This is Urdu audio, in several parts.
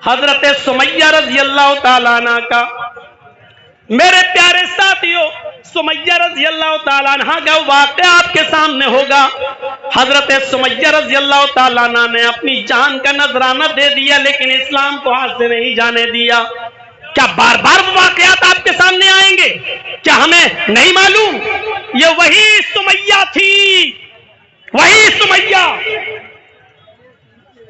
حضرت سمیہ رضی اللہ تعالیٰ عنہ کا، میرے پیارے ساتھیوں، سمیہ رضی اللہ تعالیٰ عنہ کا واقعہ آپ کے سامنے ہوگا۔ حضرت سمیہ رضی اللہ تعالیٰ عنہ نے اپنی جان کا نذرانہ دے دیا، لیکن اسلام کو ہاتھ سے نہیں جانے دیا۔ کیا بار بار وہ واقعات آپ کے سامنے آئیں گے؟ کیا ہمیں نہیں معلوم؟ یہ وہی سمیہ تھی، وہی سمیہ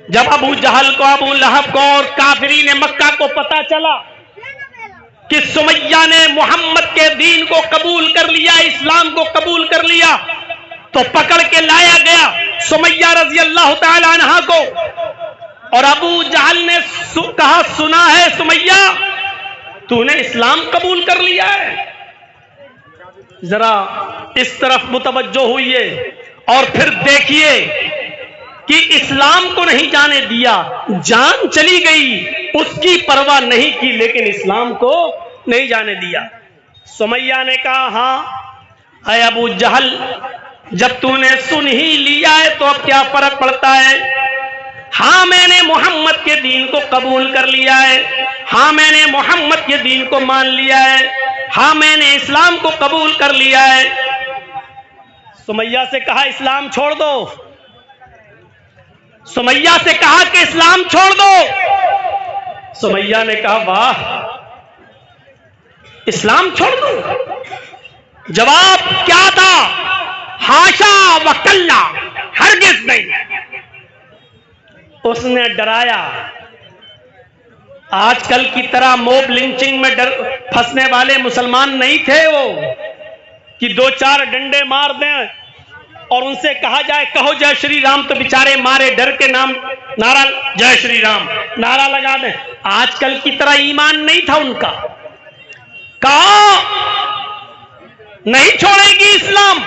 جب ابو جہل کو، ابو لہب کو اور کافرین مکہ کو پتا چلا کہ سمیہ نے محمد کے دین کو قبول کر لیا، اسلام کو قبول کر لیا، تو پکڑ کے لایا گیا سمیہ رضی اللہ تعالی عنہ کو، اور ابو جہل نے کہا سنا ہے سمیہ تو نے اسلام قبول کر لیا ہے؟ ذرا اس طرف متوجہ ہوئیے اور پھر دیکھیے کہ اسلام کو نہیں جانے دیا، جان چلی گئی اس کی پرواہ نہیں کی، لیکن اسلام کو نہیں جانے دیا۔ سمیہ نے کہا ہاں اے ابو جہل، جب تو نے سن ہی لیا ہے تو اب کیا فرق پڑتا ہے؟ ہاں میں نے محمد کے دین کو قبول کر لیا ہے، ہاں میں نے محمد کے دین کو مان لیا ہے، ہاں میں نے اسلام کو قبول کر لیا ہے۔ سمیہ سے کہا اسلام چھوڑ دو، سمیہ سے کہا کہ اسلام چھوڑ دو۔ سمیہ نے کہا واہ، اسلام چھوڑ دو؟ جواب کیا تھا؟ ہاشا وکلا، ہرگز نہیں۔ اس نے ڈرایا۔ آج کل کی طرح موب لنچنگ میں پھنسنے والے مسلمان نہیں تھے وہ، کہ دو چار ڈنڈے مار دیں اور ان سے کہا جائے کہو جے شری رام، تو بیچارے مارے ڈر کے نام نعرہ جے شری رام نعرہ لگا دیں۔ آج کل کی طرح ایمان نہیں تھا ان کا۔ کہا نہیں چھوڑے گی اسلام،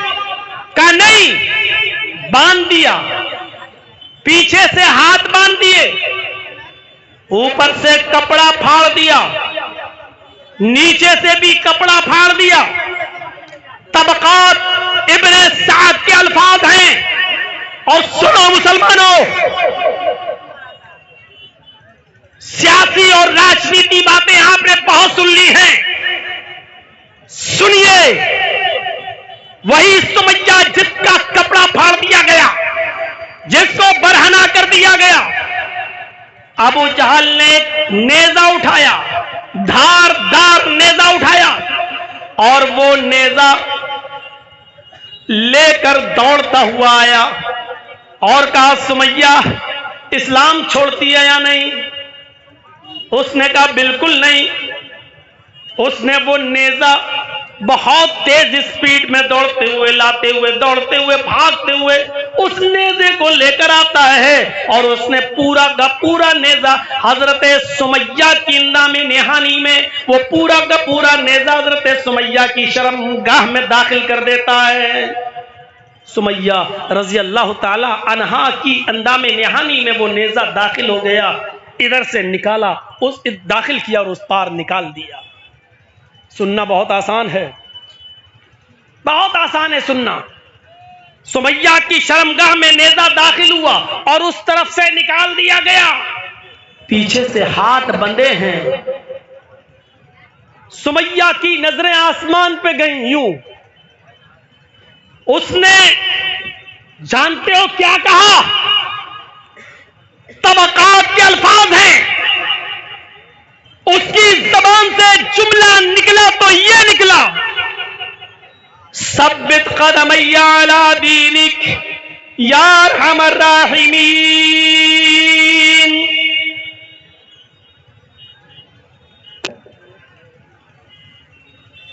کہا نہیں، باندھ دیا، پیچھے سے ہاتھ باندھ دیے، اوپر سے کپڑا پھاڑ دیا، نیچے سے بھی کپڑا پھاڑ دیا۔ طبقات ابن سعد کے الفاظ ہیں، اور سنو مسلمانوں، سیاسی اور راجنیتی باتیں آپ نے بہت سن لی ہیں، سنیے۔ وہی سمیہ جس کا کپڑا پھاڑ دیا گیا، جس کو برہنہ کر دیا گیا، ابو جہل نے ایک نیزہ اٹھایا، دھار دار نیزہ اٹھایا، اور وہ نیزہ لے کر دوڑتا ہوا آیا اور کہا سمیہ اسلام چھوڑتی ہے یا نہیں؟ اس نے کہا بالکل نہیں۔ اس نے وہ نیزہ بہت تیز اسپیڈ میں دوڑتے ہوئے، لاتے ہوئے، دوڑتے ہوئے، بھاگتے ہوئے اس نیزے کو لے کر آتا ہے، اور اس نے پورا کا پورا نیزہ حضرت سمیہ کی اندام نہانی میں، وہ پورا کا پورا نیزہ حضرت سمیہ کی شرمگاہ میں داخل کر دیتا ہے۔ سمیہ رضی اللہ تعالی عنہا کی اندام نہانی میں وہ نیزہ داخل ہو گیا، ادھر سے نکالا، اس داخل کیا اور اس پار نکال دیا۔ سننا بہت آسان ہے، بہت آسان ہے سننا۔ سمیہ کی شرمگاہ میں نیزہ داخل ہوا اور اس طرف سے نکال دیا گیا، پیچھے سے ہاتھ بندھے ہیں۔ سمیہ کی نظریں آسمان پہ گئیں یوں، اس نے جانتے ہو کیا کہا؟ طبقات کے الفاظ ہیں، اس کی زبان سے جملہ نکلا تو یہ نکلا ثبت قدمی علی دینک یا ارحم الراحمین۔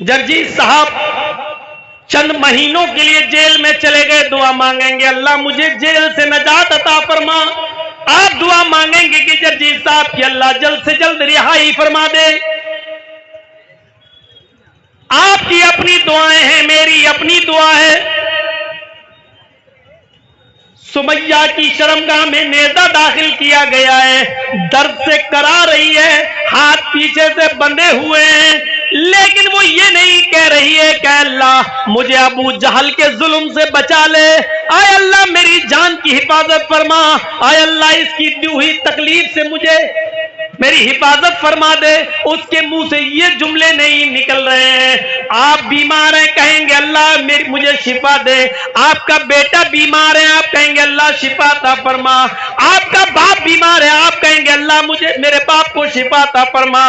جرجیت صاحب چند مہینوں کے لیے جیل میں چلے گئے، دعا مانگیں گے اللہ مجھے جیل سے نجات عطا فرما۔ آپ دعا مانگیں گے کہ جرجیت صاحب کی اللہ جلد سے جلد رہائی فرما دے۔ آپ کی اپنی دعائیں ہیں، میری اپنی دعا ہے۔ سمیہ کی شرمگاہ میں نیزہ داخل کیا گیا ہے، درد سے کرا رہی ہے، ہاتھ پیچھے سے بندھے ہوئے ہیں، لیکن وہ یہ نہیں کہہ رہی ہے کہ اللہ مجھے ابو جہل کے ظلم سے بچا لے، اے اللہ میری جان کی حفاظت فرما، اے اللہ اس کی دی ہوئی تکلیف سے مجھے میری حفاظت فرما دے۔ اس کے منہ سے یہ جملے نہیں نکل رہے ہیں۔ آپ بیمار ہیں، کہیں گے اللہ مجھے شفا دے۔ آپ کا بیٹا بیمار ہے، آپ کہیں گے اللہ شفا عطا فرما۔ آپ کا باپ بیمار ہے، آپ کہیں گے اللہ مجھے میرے باپ کو شفا عطا فرما۔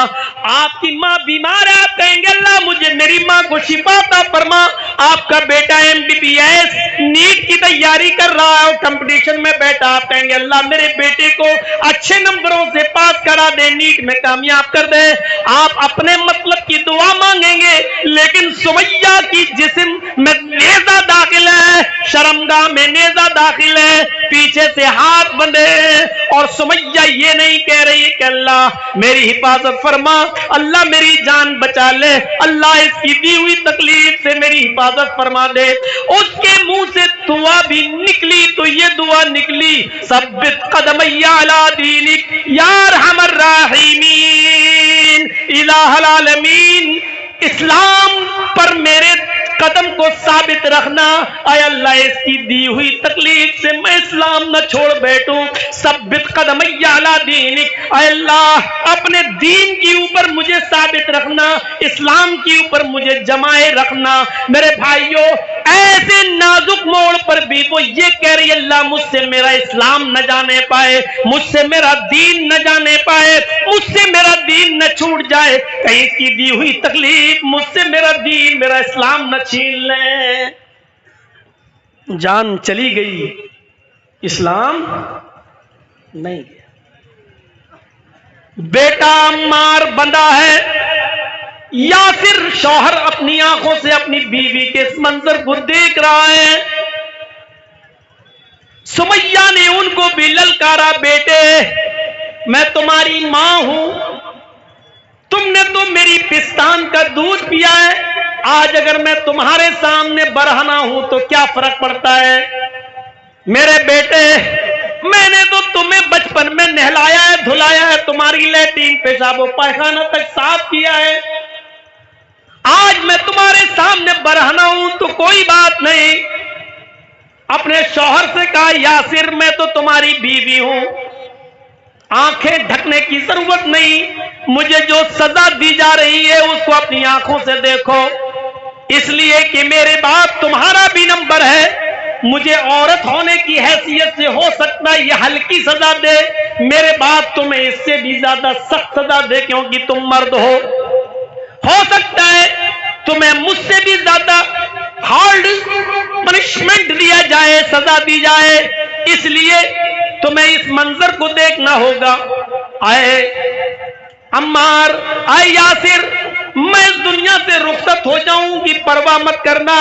آپ کی ماں بیمار ہے، آپ کہیں گے اللہ مجھے میری ماں کو شفا عطا فرما۔ آپ کا بیٹا MBBS نیٹ کی تیاری کر رہا ہے اور کمپٹیشن میں بیٹھا، آپ کہیں گے اللہ میرے بیٹے کو اچھے نمبروں سے پاس کرا دے، نیٹ میں کامیاب کر دے۔ آپ اپنے مطلب کی دعا مانگیں گے، لیکن سمیہ کی جسم میں نیزہ داخل ہے، شرمگاہ میں نیزہ داخل ہے، پیچھے سے ہاتھ بندھے ہیں، اور سمیہ یہ نہیں کہہ رہی کہ اللہ میری حفاظت فرما، اللہ میری جان بچا لے، اللہ اس کی دی ہوئی تکلیف سے میری حفاظت فرما دے۔ اس کے منہ سے دعا بھی نکلی تو یہ دعا نکلی، ثبت قدمی علی دینک یا ارحم الراحمین الہ العالمین، اسلام پر میرے قدم کو ثابت رکھنا، اے اللہ اس کی دی ہوئی تکلیف سے میں اسلام نہ چھوڑ بیٹھوں۔ ثبت قدمی علی دینک، اے اللہ اپنے دین کے اوپر مجھے ثابت رکھنا، اسلام کے اوپر مجھے جمائے رکھنا۔ میرے بھائیوں ایسے نازک موڑ پر بھی وہ یہ کہہ رہی اللہ مجھ سے میرا اسلام نہ جانے پائے، مجھ سے میرا دین نہ جانے پائے، مجھ سے میرا دین نہ چھوٹ جائے، کہیں کی دی ہوئی تکلیف مجھ سے میرا دین میرا اسلام نہ چھین لیں۔ جان چلی گئی، اسلام نہیں گیا۔ بیٹا عمار بندہ ہے، یاسر شوہر اپنی آنکھوں سے اپنی بیوی کے اس منظر کو دیکھ رہا ہے۔ سمیہ نے ان کو بھی للکارا، بیٹے میں تمہاری ماں ہوں، تم نے تو میری پستان کا دودھ پیا ہے، آج اگر میں تمہارے سامنے برہنہ ہوں تو کیا فرق پڑتا ہے؟ میرے بیٹے میں نے تو تمہیں بچپن میں نہلایا ہے، دھلایا ہے، تمہاری لیٹرین پیشاب و پائخانہ تک صاف کیا ہے، آج میں تمہارے سامنے برہنہ ہوں تو کوئی بات نہیں۔ اپنے شوہر سے کہا یاسر میں تو تمہاری بیوی ہوں، آنکھیں ڈھکنے کی ضرورت نہیں، مجھے جو سزا دی جا رہی ہے اس کو اپنی آنکھوں سے دیکھو، اس لیے کہ میرے باپ تمہارا بھی نمبر ہے، مجھے عورت ہونے کی حیثیت سے ہو سکتا ہے یہ ہلکی سزا دے، میرے باپ تمہیں اس سے بھی زیادہ سخت سزا دے کیونکہ تم مرد ہو سکتا ہے تمہیں مجھ سے بھی زیادہ ہارڈ پنشمنٹ دیا جائے، سزا دی جائے، اس لیے تمہیں اس منظر کو دیکھنا ہوگا۔ اے عمار، اے یاسر، میں اس دنیا سے رخصت ہو جاؤں گی، پرواہ مت کرنا،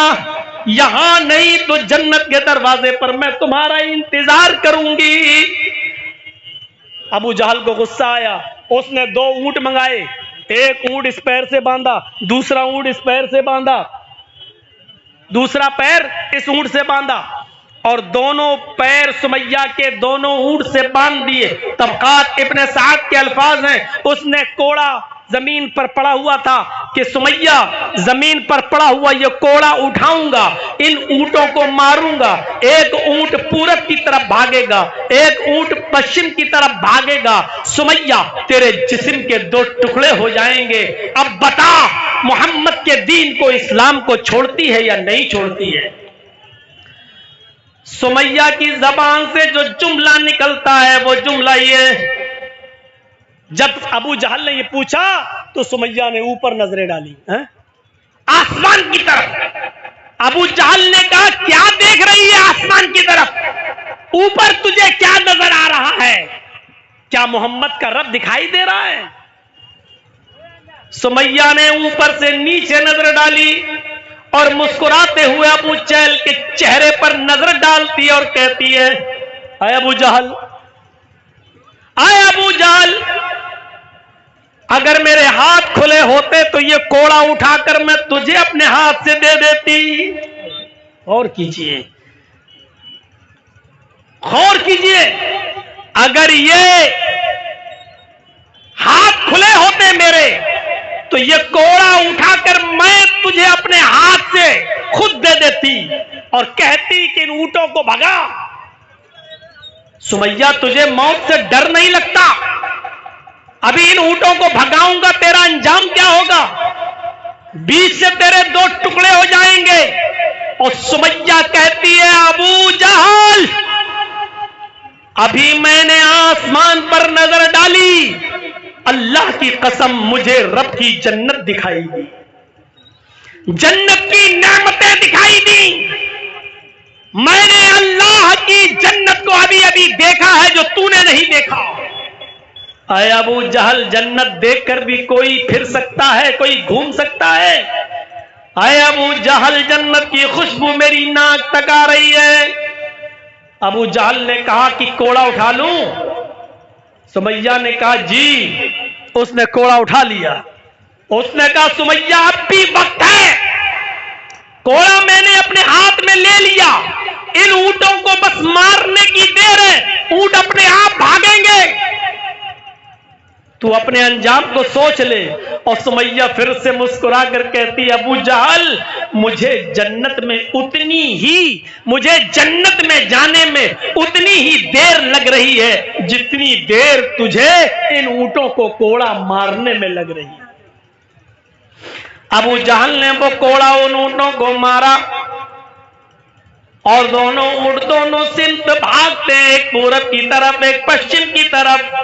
یہاں نہیں تو جنت کے دروازے پر میں تمہارا انتظار کروں گی۔ ابو جہل کو غصہ آیا، اس نے 2 اونٹ منگائے، ایک اونٹ اس پیر سے باندھا، دوسرا اونٹ اس پیر سے باندھا، دوسرا پیر اس اونٹ سے باندھا، اور دونوں پیر سمیہ کے دونوں اونٹ سے باندھ دیے۔ طبقات ابن سعد کے الفاظ ہیں، اس نے کوڑا زمین پر پڑا ہوا تھا کہ سمیہ زمین پر پڑا ہوا یہ کوڑا اٹھاؤں گا، ان اونٹوں کو ماروں گا، ایک اونٹ پورب کی طرف بھاگے گا، ایک اونٹ پشچم کی طرف بھاگے گا، سمیہ تیرے جسم کے 2 ٹکڑے ہو جائیں گے، اب بتا محمد کے دین کو، اسلام کو چھوڑتی ہے یا نہیں چھوڑتی ہے؟ سمیہ کی زبان سے جو جملہ نکلتا ہے وہ جملہ یہ، جب ابو جہل نے یہ پوچھا تو سمیہ نے اوپر نظریں ڈالی آسمان کی طرف۔ ابو جہل نے کہا کیا دیکھ رہی ہے آسمان کی طرف؟ اوپر تجھے کیا نظر آ رہا ہے؟ کیا محمد کا رب دکھائی دے رہا ہے؟ سمیہ نے اوپر سے نیچے نظر ڈالی اور مسکراتے ہوئے ابو جہل کے چہرے پر نظر ڈالتی اور کہتی ہے، اے ابو جہل، اے ابو جہل، اگر میرے ہاتھ کھلے ہوتے تو یہ کوڑا اٹھا کر میں تجھے اپنے ہاتھ سے دے دیتی۔ غور کیجئے، غور کیجئے، اگر یہ ہاتھ کھلے ہوتے میرے تو یہ کوڑا اٹھا کر میں تجھے اپنے ہاتھ سے خود دے دیتی اور کہتی کہ ان اونٹوں کو بھگا۔ سمیہ تجھے موت سے ڈر نہیں لگتا؟ ابھی ان اونٹوں کو بھگاؤں گا، تیرا انجام کیا ہوگا؟ بیچ سے تیرے دو ٹکڑے ہو جائیں گے۔ اور سمیہ کہتی ہے ابو جہل، ابھی میں نے آسمان پر نظر ڈالی، اللہ کی قسم مجھے رب کی جنت دکھائی دی، جنت کی نعمتیں دکھائی دی، میں نے اللہ کی جنت کو ابھی ابھی دیکھا ہے جو تو نے نہیں دیکھا۔ اے ابو جہل، جنت دیکھ کر بھی کوئی پھر سکتا ہے، کوئی گھوم سکتا ہے؟ اے ابو جہل، جنت کی خوشبو میری ناک تک آ رہی ہے۔ ابو جہل نے کہا کہ کوڑا اٹھا لوں؟ سمیہ نے کہا جی۔ اس نے کوڑا اٹھا لیا۔ اس نے کہا سمیہ اب بھی وقت ہے، کوڑا میں نے اپنے ہاتھ میں لے لیا، ان اونٹوں کو بس مارنے کی دیر ہے، اونٹ اپنے آپ بھاگیں گے، تو اپنے انجام کو سوچ لے۔ اور سمیہ پھر سے مسکرا کر کہتی ابو جہل، مجھے جنت میں جانے میں اتنی ہی دیر لگ رہی ہے جتنی دیر تجھے ان اونٹوں کو کوڑا مارنے میں لگ رہی ہے۔ ابو جہل نے وہ کوڑا ان اونٹوں کو مارا اور دونوں اونٹ دونوں سمت بھاگتے، ایک پورب کی طرف، ایک پشچم کی طرف،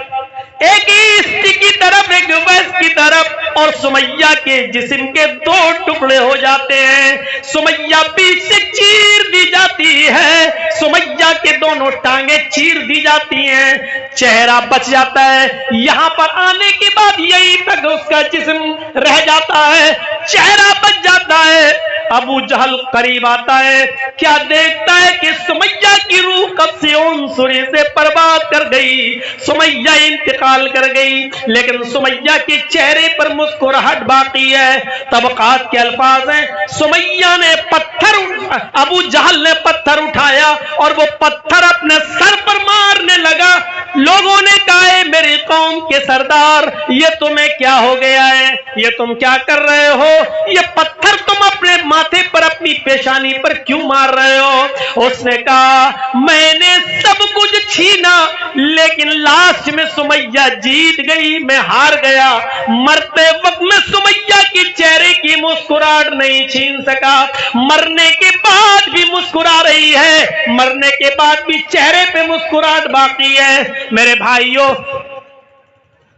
ایک ایسٹ کی طرف، ایک ویسٹ کی طرف، اور سمیہ کے جسم کے دو ٹکڑے ہو جاتے ہیں، سمیہ بیچ سے چیر دی جاتی ہے، سمیہ کے دونوں ٹانگیں چیر دی جاتی ہیں، چہرہ بچ جاتا ہے، یہاں پر آنے کے بعد یہی تک اس کا جسم رہ جاتا ہے، چہرہ بچ جاتا ہے۔ ابو جہل قریب آتا ہے، کیا دیکھتا ہے کہ سمیہ کی روح کب سے عنصری سے برباد کر گئی، سمیہ انتقال کر گئی، لیکن سمیہ کے چہرے پر مسکراہٹ باقی ہے۔ طبقات کے الفاظ ہیں، سمیہ نے ابو جہل نے پتھر اٹھایا اور وہ پتھر اپنے سر پر مارنے لگا۔ لوگوں نے کہا ہے میری قوم کے سردار، یہ تمہیں کیا ہو گیا ہے، یہ تم کیا کر رہے ہو، یہ پتھر تم اپنے ماتھے پر، اپنی پیشانی پر کیوں مار رہے ہو؟ اس نے کہا میں نے سب کچھ چھینا لیکن لاسٹ میں سمیہ جیت گئی، میں ہار گیا، مرتے وقت میں سمیہ کی چہرے کی مسکراہٹ نہیں چھین سکا، مرنے کے بعد بھی مسکرا رہی ہے، مرنے کے بعد بھی چہرے پہ مسکراہٹ باقی ہے۔ میرے بھائیوں،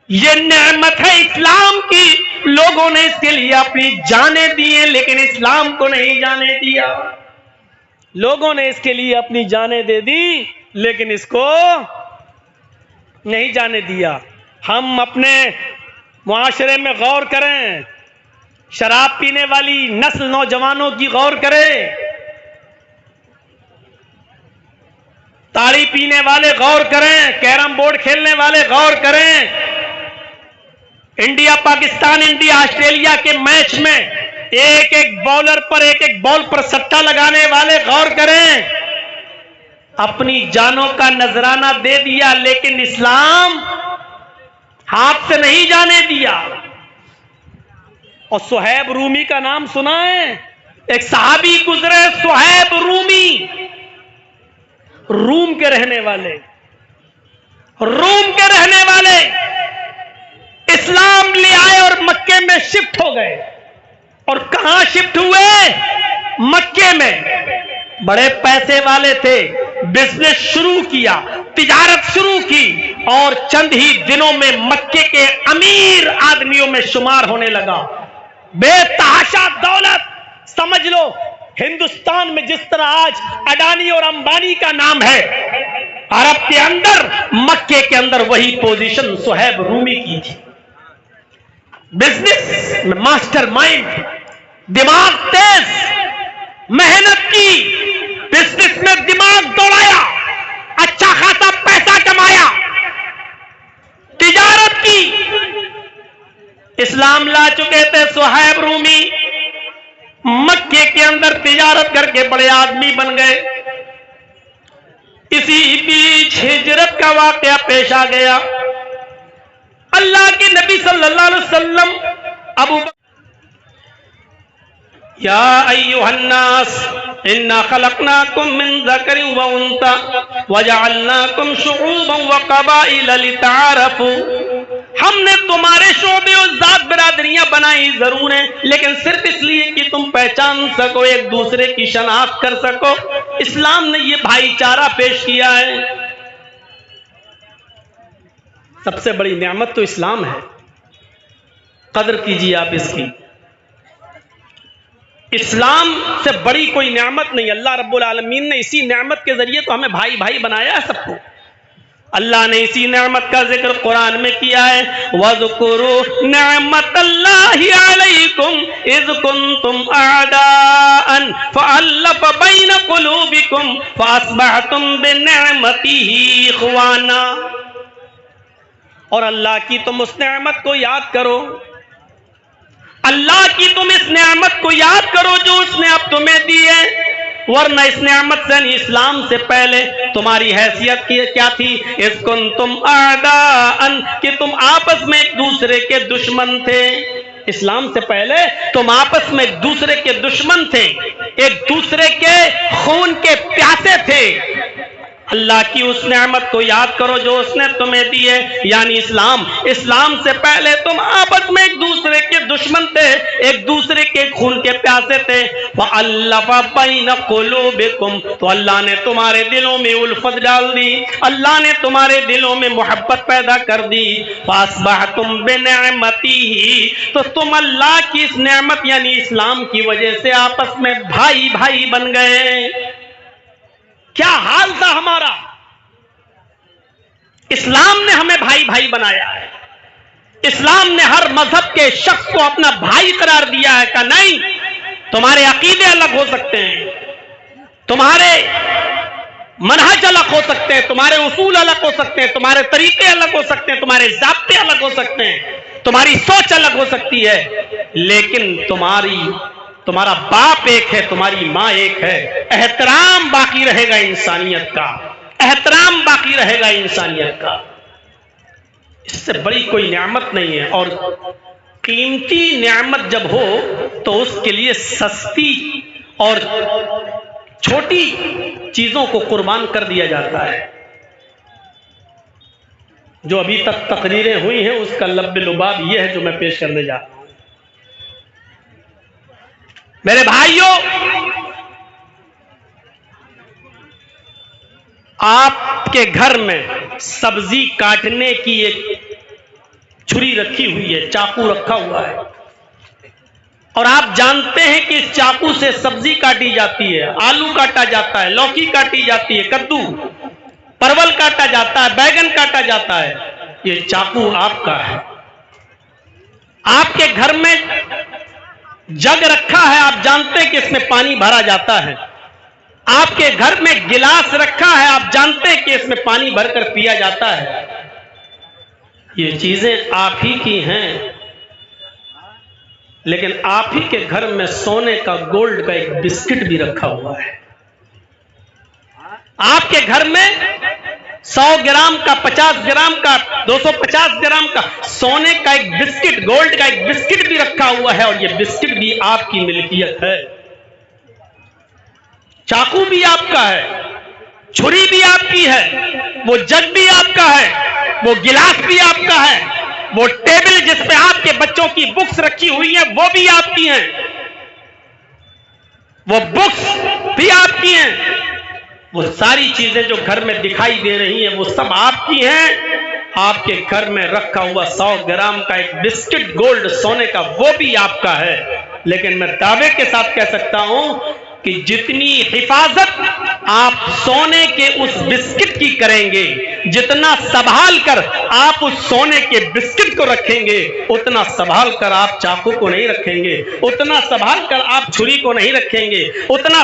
یہ نعمت ہے اسلام کی، لوگوں نے اس کے لیے اپنی جانیں دی ہیں لیکن اسلام کو نہیں جانے دیا، لوگوں نے اس کے لیے اپنی جانیں دے دی لیکن اس کو نہیں جانے دیا۔ ہم اپنے معاشرے میں غور کریں، شراب پینے والی نسل نوجوانوں کی غور کریں، تاڑی پینے والے غور کریں، کیرم بورڈ کھیلنے والے غور کریں، انڈیا پاکستان، انڈیا آسٹریلیا کے میچ میں ایک ایک بولر پر، ایک ایک بال پر سٹا لگانے والے غور کریں۔ اپنی جانوں کا نذرانہ دے دیا لیکن اسلام ہاتھ سے نہیں جانے دیا۔ اور صہیب رومی کا نام سنا ہے؟ ایک صحابی گزرے، صہیب رومی، روم کے رہنے والے، اسلام لے آئے اور مکے میں شفٹ ہو گئے۔ اور کہاں شفٹ ہوئے؟ مکے میں۔ بڑے پیسے والے تھے، بزنس شروع کیا، تجارت شروع کی، اور چند ہی دنوں میں مکے کے امیر آدمیوں میں شمار ہونے لگا۔ بے تحاشا دولت، سمجھ لو ہندوستان میں جس طرح آج اڈانی اور امبانی کا نام ہے، عرب کے اندر، مکے کے اندر وہی پوزیشن صہیب رومی کی تھی۔ بزنس میں ماسٹر مائنڈ، دماغ تیز، محنت کی، بزنس میں دماغ دوڑایا، اچھا خاصا پیسہ کمایا، تجارت کی۔ اسلام لا چکے تھے صہیب رومی، مکے کے اندر تجارت کر کے بڑے آدمی بن گئے۔ اسی بیچ ہجرت کا واقعہ پیش آ گیا۔ اللہ کے نبی صلی اللہ علیہ وسلم ابو یا ایھا الناس انا خلقناکم من ذکر و انثی وجعلناکم شعوبا وقبائل لتعارفوا، ہم نے تمہارے شعبے اور ذات برادریاں بنائی ضرور ہیں، لیکن صرف اس لیے کہ تم پہچان سکو، ایک دوسرے کی شناخت کر سکو۔ اسلام نے یہ بھائی چارہ پیش کیا ہے۔ سب سے بڑی نعمت تو اسلام ہے، قدر کیجیے آپ اس کی۔ اسلام سے بڑی کوئی نعمت نہیں۔ اللہ رب العالمین نے اسی نعمت کے ذریعے تو ہمیں بھائی بھائی بنایا ہے سب کو۔ اللہ نے اسی نعمت کا ذکر قرآن میں کیا ہے، وَاذْكُرُوا نِعْمَةَ اللَّهِ عَلَيْكُمْ إِذْ كُنْتُمْ أَعْدَاءً فَأَلَّفَ بَيْنَ قُلُوبِكُمْ فَأَصْبَحْتُمْ بِنِعْمَتِهِ إِخْوَانًا۔ اور اللہ کی تم اس نعمت کو یاد کرو، اللہ کی تم اس نعمت کو یاد کرو جو اس نے اب تمہیں دی ہے، ورنہ اس نعمت سے یعنی اسلام سے پہلے تمہاری حیثیت کیا تھی؟ اذ کنتم اعداء، کہ تم آپس میں ایک دوسرے کے دشمن تھے۔ اسلام سے پہلے تم آپس میں ایک دوسرے کے دشمن تھے، ایک دوسرے کے خون کے پیاسے تھے۔ اللہ کی اس نعمت کو یاد کرو جو اس نے تمہیں دی ہے، یعنی اسلام۔ اسلام سے پہلے تم آپس میں ایک دوسرے کے دشمن تھے، ایک دوسرے کے خون کے پیاسے تھے۔ فَأَلَّفَ بَيْنَ قُلُوبِكُمْ، تو اللہ نے تمہارے دلوں میں الفت ڈال دی، اللہ نے تمہارے دلوں میں محبت پیدا کر دی۔ فَأَصْبَحْتُمْ بِنِعْمَتِهِ، تو تم اللہ کی اس نعمت یعنی اسلام کی وجہ سے آپس میں بھائی بھائی بن گئے۔ کیا حال تھا ہمارا؟ اسلام نے ہمیں بھائی بھائی بنایا ہے۔ اسلام نے ہر مذہب کے شخص کو اپنا بھائی قرار دیا ہے کہ نہیں، تمہارے عقیدے الگ ہو سکتے ہیں، تمہارے منہج الگ ہو سکتے ہیں، تمہارے اصول الگ ہو سکتے ہیں، تمہارے طریقے الگ ہو سکتے ہیں، تمہارے ضابطے الگ ہو سکتے ہیں، تمہاری سوچ الگ ہو سکتی ہے، لیکن تمہارا باپ ایک ہے، تمہاری ماں ایک ہے۔ احترام باقی رہے گا انسانیت کا، احترام باقی رہے گا انسانیت کا۔ اس سے بڑی کوئی نعمت نہیں ہے، اور قیمتی نعمت جب ہو تو اس کے لیے سستی اور چھوٹی چیزوں کو قربان کر دیا جاتا ہے۔ جو ابھی تک تقریریں ہوئی ہیں اس کا لب لباب یہ ہے جو میں پیش کرنے جا رہا ہوں۔ میرے بھائیوں، آپ کے گھر میں سبزی کاٹنے کی ایک چھری رکھی ہوئی ہے، چاقو رکھا ہوا ہے، اور آپ جانتے ہیں کہ اس چاقو سے سبزی کاٹی جاتی ہے، آلو کاٹا جاتا ہے، لوکی کاٹی جاتی ہے، کدو، پرول کاٹا جاتا ہے، بیگن کاٹا جاتا ہے۔ یہ چاقو آپ کا ہے۔ آپ کے گھر میں جگ رکھا ہے، آپ جانتے ہیں کہ اس میں پانی بھرا جاتا ہے۔ آپ کے گھر میں گلاس رکھا ہے، آپ جانتے ہیں کہ اس میں پانی بھر کر پیا جاتا ہے۔ یہ چیزیں آپ ہی کی ہیں، لیکن آپ ہی کے گھر میں سونے کا گولڈ کا ایک بسکٹ بھی رکھا ہوا ہے۔ آپ کے گھر میں 100 گرام کا، 50 گرام کا، 250 گرام کا سونے کا ایک بسکٹ، گولڈ کا ایک بسکٹ بھی رکھا ہوا ہے، اور یہ بسکٹ بھی آپ کی ملکیت ہے۔ چاقو بھی آپ کا ہے، چھری بھی آپ کی ہے، وہ جگ بھی آپ کا ہے، وہ گلاس بھی آپ کا ہے، وہ ٹیبل جس پہ آپ کے بچوں کی بکس رکھی ہوئی ہیں وہ بھی آپ کی ہیں، وہ بکس بھی آپ کی ہیں، وہ ساری چیزیں جو گھر میں دکھائی دے رہی ہیں وہ سب آپ کی ہیں۔ آپ کے گھر میں رکھا ہوا 100 گرام کا ایک بسکٹ گولڈ سونے کا وہ بھی آپ کا ہے، لیکن میں دعوے کے ساتھ کہہ سکتا ہوں کہ جتنی حفاظت آپ سونے کے اس بسکٹ کی کریں گے، جتنا سنبھال کر آپ اس سونے کے بسکٹ کو رکھیں گے، اتنا سنبھال کر آپ چاقو کو نہیں رکھیں گے، اتنا سنبھال کر آپ چھری کو نہیں رکھیں گے، اتنا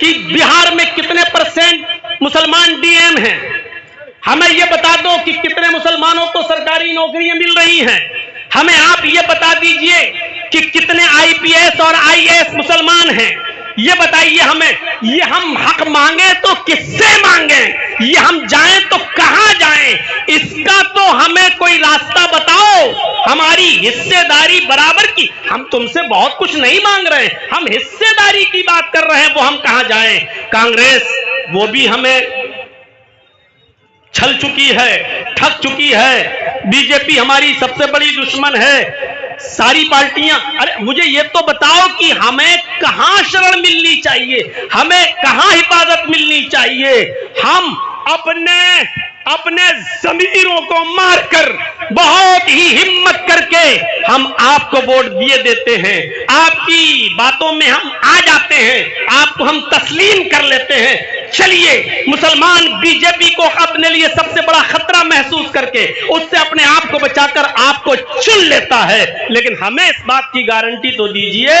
کہ بہار میں کتنے % مسلمان ڈی ایم ہیں، ہمیں یہ بتا دو کہ کتنے مسلمانوں کو سرکاری نوکریاں مل رہی ہیں، ہمیں آپ یہ بتا دیجئے کہ کتنے IPS اور IAS مسلمان ہیں، یہ بتائیے ہمیں۔ یہ ہم حق مانگیں تو کس سے مانگیں، یہ ہم جائیں تو کہاں جائیں، اس کا تو ہمیں کوئی راستہ بتاؤ، ہماری حصے داری برابر کی۔ ہم تم سے بہت کچھ نہیں مانگ رہے، ہم حصے داری کی بات کر رہے ہیں، وہ ہم کہاں جائیں۔ کانگریس وہ بھی ہمیں چھل چکی ہے، ٹھگ چکی ہے، BJP ہماری سب سے بڑی دشمن ہے، ساری پارٹیاں۔ ارے مجھے یہ تو بتاؤ کہ ہمیں کہاں شرن ملنی چاہیے، ہمیں کہاں حفاظت ملنی چاہیے۔ ہم اپنے ضمیروں کو مار کر، بہت ہی ہمت کر کے ہم آپ کو ووٹ دیے دیتے ہیں، آپ کی باتوں میں ہم آ جاتے ہیں، آپ کو ہم تسلیم کر لیتے ہیں۔ چلیے مسلمان BJP کو اپنے لیے سب سے بڑا خطرہ محسوس کر کے اس سے اپنے آپ کو بچا کر آپ کو چن لیتا ہے، لیکن ہمیں اس بات کی گارنٹی تو دیجئے،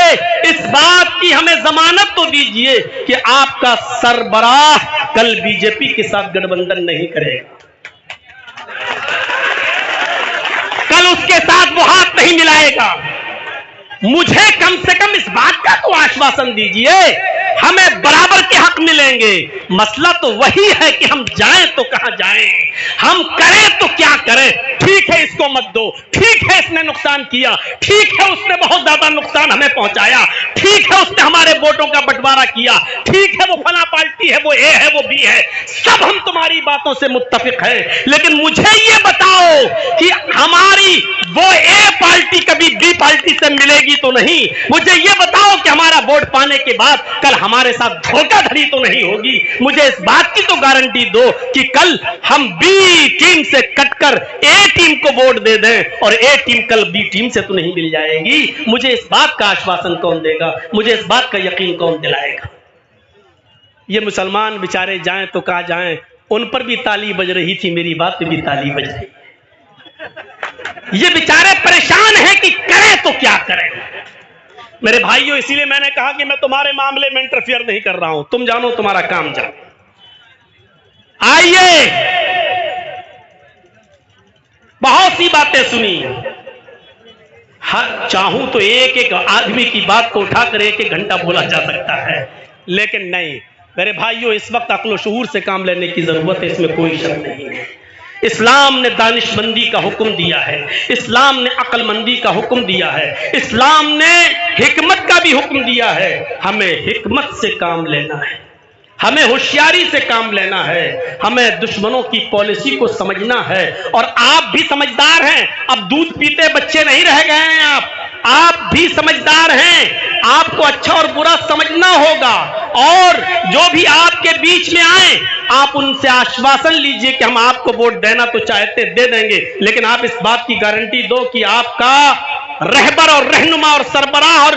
اس بات کی ہمیں ضمانت تو دیجئے کہ آپ کا سربراہ کل BJP کے ساتھ گٹھ بندھن نہیں کرے گا، کل اس کے ساتھ وہ ہاتھ نہیں ملائے گا۔ مجھے کم سے کم اس بات کا تو آشواسن دیجئے، ہمیں برابر کے حق ملیں گے۔ مسئلہ تو وہی ہے کہ ہم جائیں تو کہاں جائیں، ہم کریں تو کیا کریں۔ ٹھیک ہے اس کو مت دو، ٹھیک ہے اس نے نقصان کیا، ٹھیک ہے اس نے بہت زیادہ نقصان ہمیں پہنچایا، ٹھیک ہے اس نے ہمارے ووٹوں کا بٹوارا کیا، ٹھیک ہے وہ فلاں پارٹی ہے، وہ A ہے، وہ B ہے، سب ہم تمہاری باتوں سے متفق ہیں، لیکن مجھے یہ بتاؤ کہ ہماری وہ A پارٹی کبھی B پارٹی سے ملے گی تو نہیں، مجھے یہ بتاؤ کہ ہمارا ووٹ پانے کے بعد کل ہمارے ساتھ دھوکہ دھڑی تو نہیں ہوگی۔ مجھے اس بات کی تو گارنٹی دو کہ کل ہم B ٹیم سے کٹ کر A ٹیم کو ووٹ دے دیں اور A ٹیم کل B ٹیم سے تو نہیں مل جائے گی۔ مجھے اس بات کا آشواسن کون دے گا، مجھے اس بات کا یقین کون دلائے گا۔ یہ مسلمان بیچارے جائیں تو کہاں جائیں، ان پر بھی تالی بج رہی تھی، میری بات پہ بھی تالی بج رہی، یہ بیچارے پریشان ہیں کہ کریں تو کیا کریں۔ میرے بھائیوں اسی لیے میں نے کہا کہ میں تمہارے معاملے میں انٹرفیئر نہیں کر رہا ہوں، تم جانو تمہارا کام جانو۔ آئیے بہت سی باتیں سنی، چاہوں تو ایک آدمی کی بات کو اٹھا کر 1 گھنٹہ بولا جا سکتا ہے، لیکن نہیں میرے بھائیوں، اس وقت عقل و شعور سے کام لینے کی ضرورت ہے، اس میں کوئی شک نہیں ہے۔ اسلام نے دانش مندی کا حکم دیا ہے، اسلام نے عقل مندی کا حکم دیا ہے، اسلام نے حکمت کا بھی حکم دیا ہے۔ ہمیں حکمت سے کام لینا ہے، ہمیں ہوشیاری سے کام لینا ہے، ہمیں دشمنوں کی پالیسی کو سمجھنا ہے، اور آپ بھی سمجھدار ہیں، اب دودھ پیتے بچے نہیں رہ گئے ہیں، آپ بھی سمجھدار ہیں، آپ کو اچھا اور برا سمجھنا ہوگا، اور جو بھی آپ کے بیچ میں آئیں آپ ان سے آشواسن لیجئے کہ ہم آپ کو ووٹ دینا تو چاہتے دے دیں گے، لیکن آپ اس بات کی گارنٹی دو کہ آپ کا رہبر اور رہنما اور سربراہ اور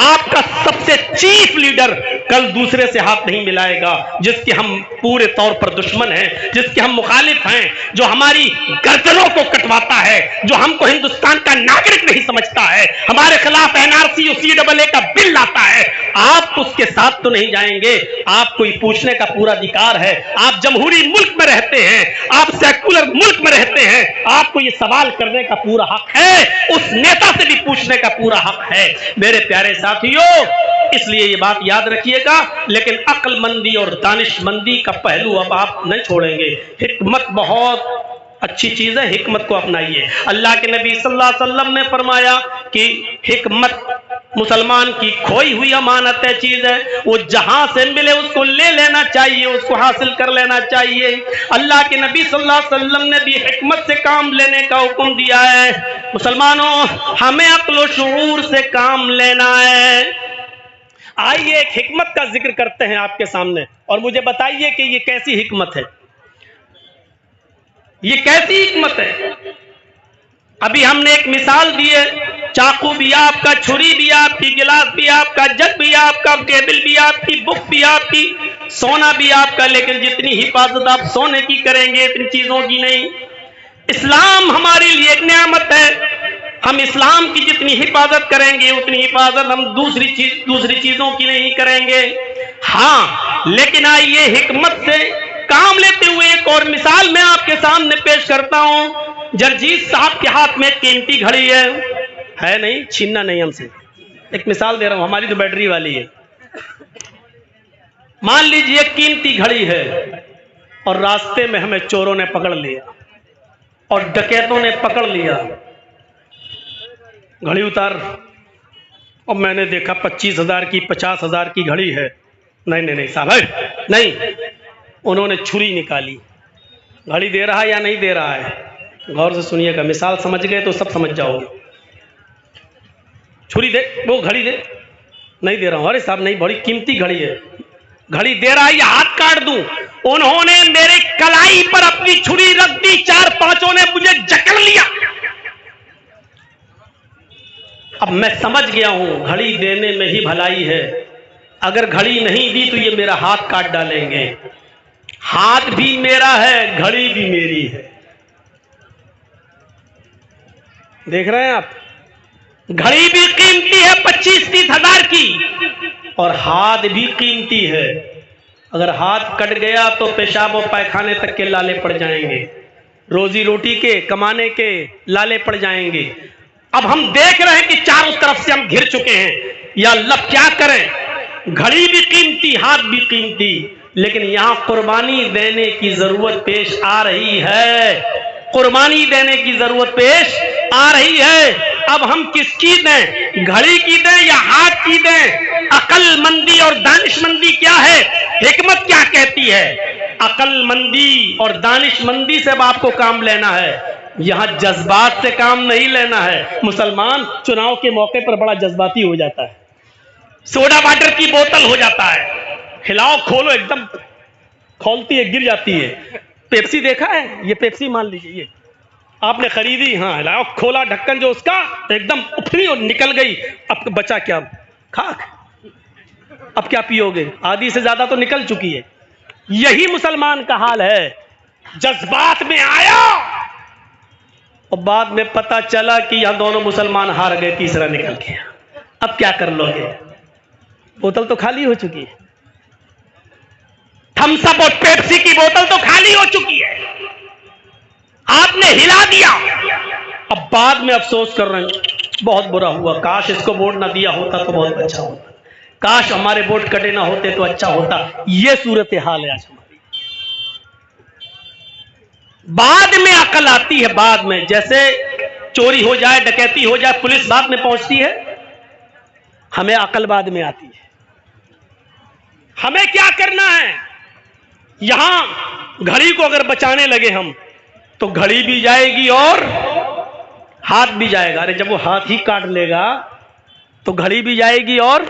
آپ کا سب سے چیف لیڈر کل دوسرے سے ہاتھ نہیں ملائے گا، جس کے ہم پورے طور پر دشمن ہیں، جس کے ہم مخالف ہیں، جو ہماری گردنوں کو کٹواتا ہے، جو ہم کو ہندوستان کا ناگرک نہیں سمجھتا ہے، ہمارے خلاف NRC اور CAA کا بل لاتا ہے۔ آپ اس کے ساتھ تو نہیں جائیں گے، آپ کو یہ پوچھنے کا پورا ادھیکار ہے، آپ جمہوری ملک میں رہتے ہیں، آپ سیکولر ملک میں رہتے ہیں، آپ کو یہ سوال کرنے کا پورا حق ہے، اس نیتا سے بھی پوچھنے کا پورا حق ہے۔ میرے پیارے ساتھیوں، اس لیے یہ بات یاد رکھیے گا، لیکن عقل مندی اور دانش مندی کا پہلو اب آپ نہیں چھوڑیں گے۔ حکمت بہت اچھی چیز ہے، حکمت کو اپنائیے۔ اللہ کے نبی صلی اللہ علیہ وسلم نے فرمایا کہ حکمت مسلمان کی کھوئی ہوئی امانت ہے، چیز ہے، وہ جہاں سے ملے اس کو لے لینا چاہیے، اس کو حاصل کر لینا چاہیے۔ اللہ کے نبی صلی اللہ علیہ وسلم نے بھی حکمت سے کام لینے کا حکم دیا ہے۔ مسلمانوں، ہمیں عقل و شعور سے کام لینا ہے۔ آئیے ایک حکمت کا ذکر کرتے ہیں آپ کے سامنے، اور مجھے بتائیے کہ یہ کیسی حکمت ہے، یہ کیسی حکمت ہے۔ ابھی ہم نے ایک مثال دی ہے، چاقو بھی آپ کا، چھری بھی آپ کی، گلاس بھی آپ کا، جگ بھی آپ کا، ٹیبل بھی آپ کی، بک بھی آپ کی، سونا بھی آپ کا، لیکن جتنی حفاظت آپ سونے کی کریں گے اتنی چیزوں کی نہیں۔ اسلام ہمارے لیے ایک نعمت ہے، ہم اسلام کی جتنی حفاظت کریں گے اتنی حفاظت ہم دوسری چیزوں کی نہیں کریں گے. ہاں لیکن آئیے حکمت سے کام لیتے ہوئے ایک اور مثال میں آپ کے سامنے پیش کرتا ہوں. جرجیت صاحب کے ہاتھ میں ایک قیمتی گھڑی ہے نہیں، چھیننا نہیں ہم سے. ایک مثال دے رہا ہوں، ہماری تو بیٹری والی ہے. مان لیجئے ایک قیمتی گھڑی ہے اور راستے میں ہمیں چوروں نے پکڑ لیا اور ڈکیتوں نے پکڑ لیا. گھڑی اتار، اور میں نے دیکھا 25,000 کی 50,000 کی گھڑی ہے. نہیں صاحب نہیں. انہوں نے چھری نکالی. گھڑی دے رہا ہے یا نہیں دے رہا ہے؟ غور سے سنیے گا، مثال سمجھ گئے تو سب سمجھ جاؤ گے. چھری دے، وہ گھڑی دے. نہیں دے رہا ہوں. ارے صاحب نہیں، بڑی قیمتی گھڑی ہے. گھڑی دے رہا ہے یا ہاتھ کاٹ دوں؟ انہوں نے میرے کلائی پر اپنی چھری رکھ دی. 4-5 نے مجھے جکڑ لیا. اب میں سمجھ گیا ہوں گھڑی دینے میں ہی بھلائی ہے. اگر گھڑی نہیں دی تو یہ میرا ہاتھ کاٹ ڈالیں گے. ہاتھ بھی میرا ہے، گھڑی بھی میری ہے. دیکھ رہے ہیں آپ، گھڑی بھی قیمتی ہے 25-30 ہزار کی اور ہاتھ بھی قیمتی ہے. اگر ہاتھ کٹ گیا تو پیشاب و پائخانے تک کے لالے پڑ جائیں گے، روزی روٹی کے کمانے کے لالے پڑ جائیں گے. اب ہم دیکھ رہے ہیں کہ چاروں طرف سے ہم گھر چکے ہیں. یا اللہ کیا کریں، گھڑی بھی قیمتی، ہاتھ بھی قیمتی، لیکن یہاں قربانی دینے کی ضرورت پیش آ رہی ہے. قربانی دینے کی ضرورت پیش آ رہی ہے. اب ہم کس کی دیں، گھڑی کی دیں یا ہاتھ کی دیں؟ عقل مندی اور دانش مندی کیا ہے، حکمت کیا کہتی ہے؟ عقل مندی اور دانش مندی سے اب آپ کو کام لینا ہے، یہاں جذبات سے کام نہیں لینا ہے. مسلمان چناؤ کے موقع پر بڑا جذباتی ہو جاتا ہے، سوڈا واٹر کی بوتل ہو جاتا ہے، کھلاؤ کھولو ایک دم کھولتی ہے گر جاتی ہے. پیپسی دیکھا ہے؟ یہ پیپسی مان لیجیے، یہ آپ نے خریدی، ہاں ہلاؤ کھولا ڈھکن جو اس کا ایک دم اپھری اور نکل گئی. اب بچا کیا؟ کھاک. اب کیا پیو گے؟ آدھی سے زیادہ تو نکل چکی ہے. یہی مسلمان کا حال ہے. جذبات میں آیا اور بعد میں پتا چلا کہ یہاں دونوں مسلمان ہار گئے، تیسرا نکل گیا. اب کیا کر لو گے؟ بوتل تو خالی ہو چکی ہے، تھمس اپ اور پیپسی کی بوتل تو خالی ہو چکی ہے، آپ نے ہلا دیا. اب بعد میں افسوس کر رہے ہیں بہت برا ہوا، کاش اس کو ووٹ نہ دیا ہوتا تو بہت اچھا ہوتا، کاش ہمارے ووٹ کٹے نہ ہوتے تو اچھا ہوتا. یہ صورتحال ہے آج ہماری. بعد میں عقل آتی ہے، بعد میں جیسے چوری ہو جائے، ڈکیتی ہو جائے، پولیس بعد میں پہنچتی ہے، ہمیں عقل بعد میں آتی ہے. ہمیں کیا کرنا ہے؟ یہاں گھڑی کو اگر بچانے لگے ہم تو گھڑی بھی جائے گی اور ہاتھ بھی جائے گا. ارے جب وہ ہاتھ ہی کاٹ لے گا تو گھڑی بھی جائے گی اور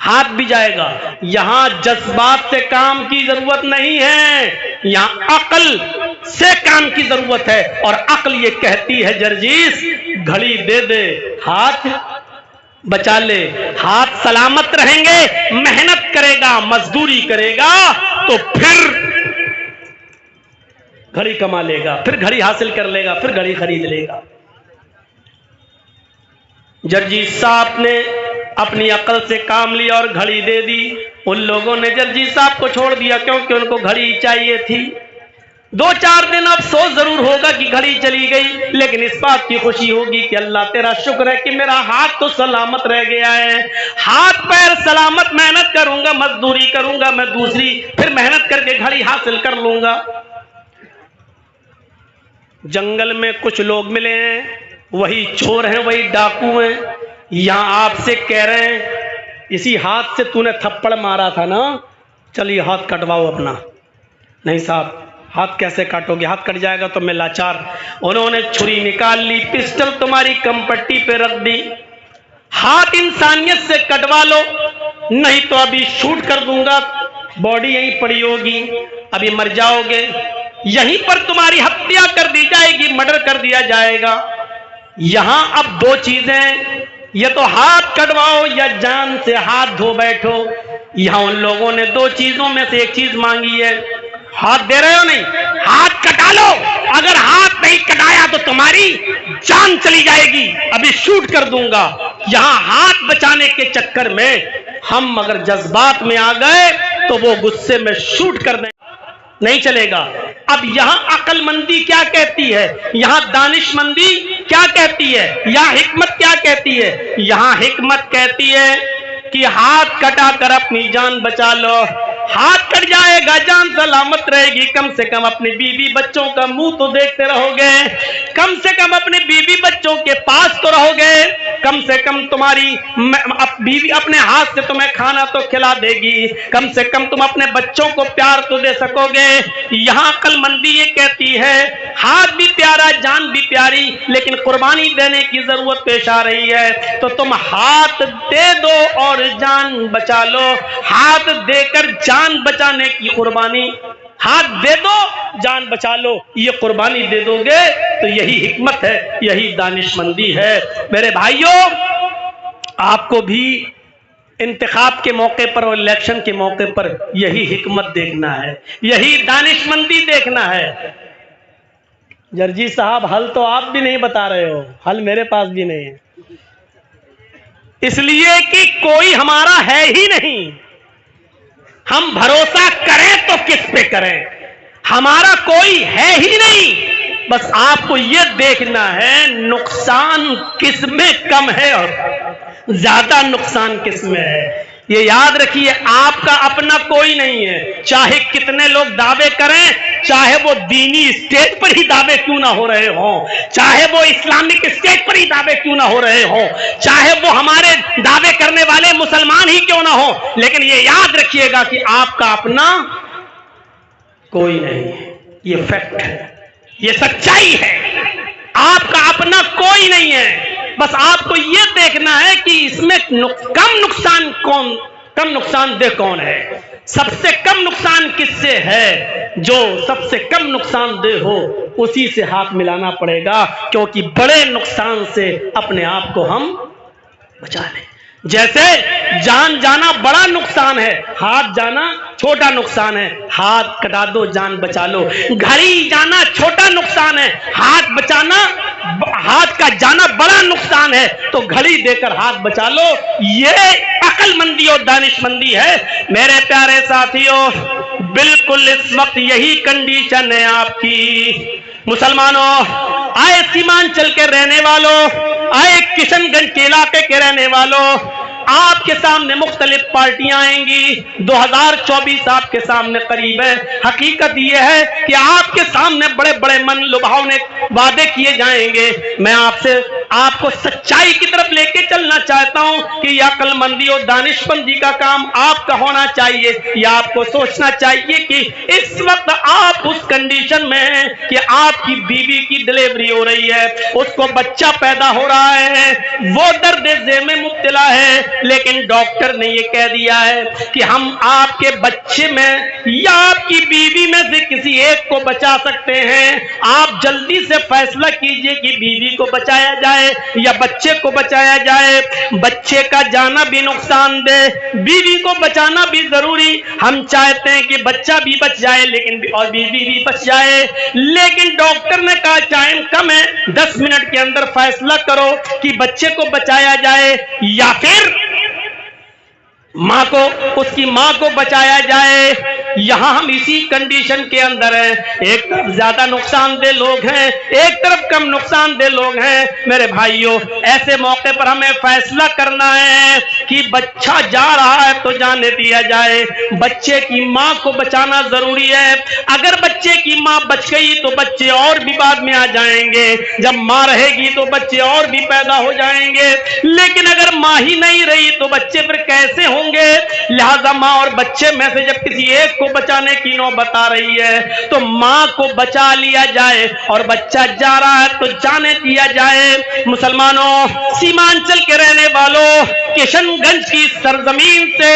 ہاتھ بھی جائے گا. یہاں جذبات سے کام کی ضرورت نہیں ہے، یہاں عقل سے کام کی ضرورت ہے. اور عقل یہ کہتی ہے جرجیس گھڑی دے دے، ہاتھ بچا لے. ہاتھ سلامت رہیں گے، محنت کرے گا، مزدوری کرے گا تو پھر گھڑی کما لے گا، پھر گھڑی حاصل کر لے گا، پھر گھڑی خرید لے گا. جرجیت صاحب نے اپنی عقل سے کام لیا اور گھڑی دے دی. ان لوگوں نے جرجیت صاحب کو چھوڑ دیا کیونکہ ان کو گھڑی چاہیے تھی. 2-4 دن افسوس ضرور ہوگا کہ گھڑی چلی گئی، لیکن اس بات کی خوشی ہوگی کہ اللہ تیرا شکر ہے کہ میرا ہاتھ تو سلامت رہ گیا ہے. ہاتھ پیر سلامت، محنت کروں گا، مزدوری کروں گا، میں دوسری پھر محنت کر کے گھڑی حاصل کر لوں گا. جنگل میں کچھ لوگ ملے ہیں، وہی چور ہیں، وہی ڈاکو ہیں. یہاں آپ سے کہہ رہے ہیں اسی ہاتھ سے تو نے تھپڑ مارا تھا نا، چلیے ہاتھ کٹواؤ اپنا. نہیں صاحب ہاتھ کیسے کاٹو گے؟ ہاتھ کٹ جائے گا تو میں لاچار. انہوں نے چھری نکال لی، پسٹل تمہاری کم پٹی پہ رکھ دی. ہاتھ انسانیت سے کٹوا لو، نہیں تو ابھی شوٹ کر دوں گا، باڈی یہیں پڑی ہوگی، ابھی مر جاؤ گے، یہیں پر تمہاری ہتیا کر دی جائے گی، مرڈر کر دیا جائے گا. یہاں اب 2 چیزیں، یا تو ہاتھ کٹواؤ یا جان سے ہاتھ دھو بیٹھو. یہاں ان لوگوں نے 2 چیزوں میں سے ایک چیز مانگی ہے. ہاتھ دے رہے ہو؟ نہیں، ہاتھ کٹا لو. اگر ہاتھ نہیں کٹایا تو تمہاری جان چلی جائے گی ابھی شوٹ کر دوں گا. یہاں ہاتھ بچانے کے چکر میں ہم اگر جذبات میں آ گئے تو وہ غصے میں شوٹ کر دیں, نہیں چلے گا. اب یہاں عقل مندی کیا کہتی ہے, یہاں دانش مندی کیا کہتی ہے, یہاں حکمت کیا کہتی ہے؟ یہاں حکمت کہتی ہے کہ ہاتھ کٹا کر اپنی جان بچا لو. ہاتھ کٹ جائے گا جان سلامت رہے گی, کم سے کم اپنی بیوی بچوں کا منہ تو دیکھتے رہو گے, کم سے کم اپنے بیوی بچوں کے پاس تو رہو گے, کم سے کم تمہاری بیوی اپنے ہاتھ سے تمہیں کھانا تو کھلا دے گی, کم سے کم تم اپنے بچوں کو پیار تو دے سکو گے. یہاں عقل مندی یہ کہتی ہے ہاتھ بھی پیارا جان بھی پیاری, لیکن قربانی دینے کی ضرورت پیش آ رہی ہے تو تم ہاتھ دے دو اور جان بچا لو. ہاتھ دے کر جان بچانے کی قربانی, ہاتھ دے دو جان بچا لو, یہ قربانی دے دو گے تو یہی حکمت ہے, یہی دانش مندی ہے. میرے بھائیوں, آپ کو بھی انتخاب کے موقع پر اور الیکشن کے موقع پر یہی حکمت دیکھنا ہے, یہی دانش مندی دیکھنا ہے. جرجی صاحب, حل تو آپ بھی نہیں بتا رہے ہو, حل میرے پاس بھی نہیں ہے, اس لیے کہ کوئی ہمارا ہے ہی نہیں. ہم بھروسہ کریں تو کس پہ کریں, ہمارا کوئی ہے ہی نہیں. بس آپ کو یہ دیکھنا ہے نقصان کس میں کم ہے اور زیادہ نقصان کس میں ہے. یہ یاد رکھیے, آپ کا اپنا کوئی نہیں ہے, چاہے کتنے لوگ دعوے کریں, چاہے وہ دینی اسٹیج پر ہی دعوے کیوں نہ ہو رہے ہوں, چاہے وہ اسلامک اسٹیج پر ہی دعوے کیوں نہ ہو رہے ہوں, چاہے وہ ہمارے دعوے کرنے والے مسلمان ہی کیوں نہ ہوں, لیکن یہ یاد رکھیے گا کہ آپ کا اپنا کوئی نہیں ہے. یہ فیکٹ ہے, یہ سچائی ہے, آپ کا اپنا کوئی نہیں ہے. بس آپ کو یہ دیکھنا ہے کہ اس میں کم نقصان دہ کون ہے, سب سے کم نقصان کس سے ہے. جو سب سے کم نقصان دہ ہو اسی سے ہاتھ ملانا پڑے گا, کیونکہ بڑے نقصان سے اپنے آپ کو ہم بچا لیں. جیسے جان جانا بڑا نقصان ہے, ہاتھ جانا چھوٹا نقصان ہے, ہاتھ کٹا دو جان بچا لو. گھڑی جانا چھوٹا نقصان ہے, ہاتھ کا جانا بڑا نقصان ہے, تو گھڑی دے کر ہاتھ بچا لو. یہ عقل مندی اور دانش مندی ہے. میرے پیارے ساتھیوں, بالکل اس وقت یہی کنڈیشن ہے آپ کی. مسلمانوں, آئے سیمانچل کے رہنے والوں, آئے کشن گنج کے علاقے کے رہنے والوں, آپ کے سامنے مختلف پارٹیاں آئیں گی. 2024 آپ کے سامنے قریب ہے. حقیقت یہ ہے کہ آپ کے سامنے بڑے بڑے من لبھاؤنے وعدے کیے جائیں گے. میں آپ کو سچائی کی طرف لے کے چلنا چاہتا ہوں کہ یہ عقل مندی اور دانش مندی کا کام آپ کا ہونا چاہیے. یا آپ کو سوچنا چاہیے کہ اس وقت آپ اس کنڈیشن میں ہیں کہ آپ کی بیوی کی ڈلیوری ہو رہی ہے, اس کو بچہ پیدا ہو رہا ہے, وہ درد ذہ میں مبتلا ہے, لیکن ڈاکٹر نے یہ کہہ دیا ہے کہ ہم آپ کے بچے میں یا آپ کی بیوی میں سے کسی ایک کو بچا سکتے ہیں. آپ جلدی سے فیصلہ کیجئے کہ بیوی کو بچایا جائے یا بچے کو بچایا جائے. بچے کا جانا بھی نقصان دہ, بیوی کو بچانا بھی ضروری. ہم چاہتے ہیں کہ بچہ بھی بچ جائے لیکن اور بیوی بھی بچ جائے, لیکن ڈاکٹر نے کہا ٹائم کم ہے, 10 منٹ کے اندر فیصلہ کرو کہ بچے کو بچایا جائے یا پھر اس کی ماں کو بچایا جائے. یہاں ہم اسی کنڈیشن کے اندر ہیں, ایک طرف زیادہ نقصان دہ لوگ ہیں, ایک طرف کم نقصان دہ لوگ ہیں. میرے بھائیوں, ایسے موقع پر ہمیں فیصلہ کرنا ہے کہ بچہ جا رہا ہے تو جانے دیا جائے, بچے کی ماں کو بچانا ضروری ہے. اگر بچے کی ماں بچ گئی تو بچے اور بھی بعد میں آ جائیں گے, جب ماں رہے گی تو بچے اور بھی پیدا ہو جائیں گے, لیکن اگر ماں ہی نہیں رہی تو بچے پھر کیسے ہوں گے. لہذا ماں اور بچے میں سے جب کسی ایک کو بچانے کی نوبت آ رہی ہے تو ماں کو بچا لیا جائے, اور بچہ جا رہا ہے تو جانے دیا جائے. مسلمانوں, سیمانچل کے رہنے والوں, کشن گنج کی سرزمین سے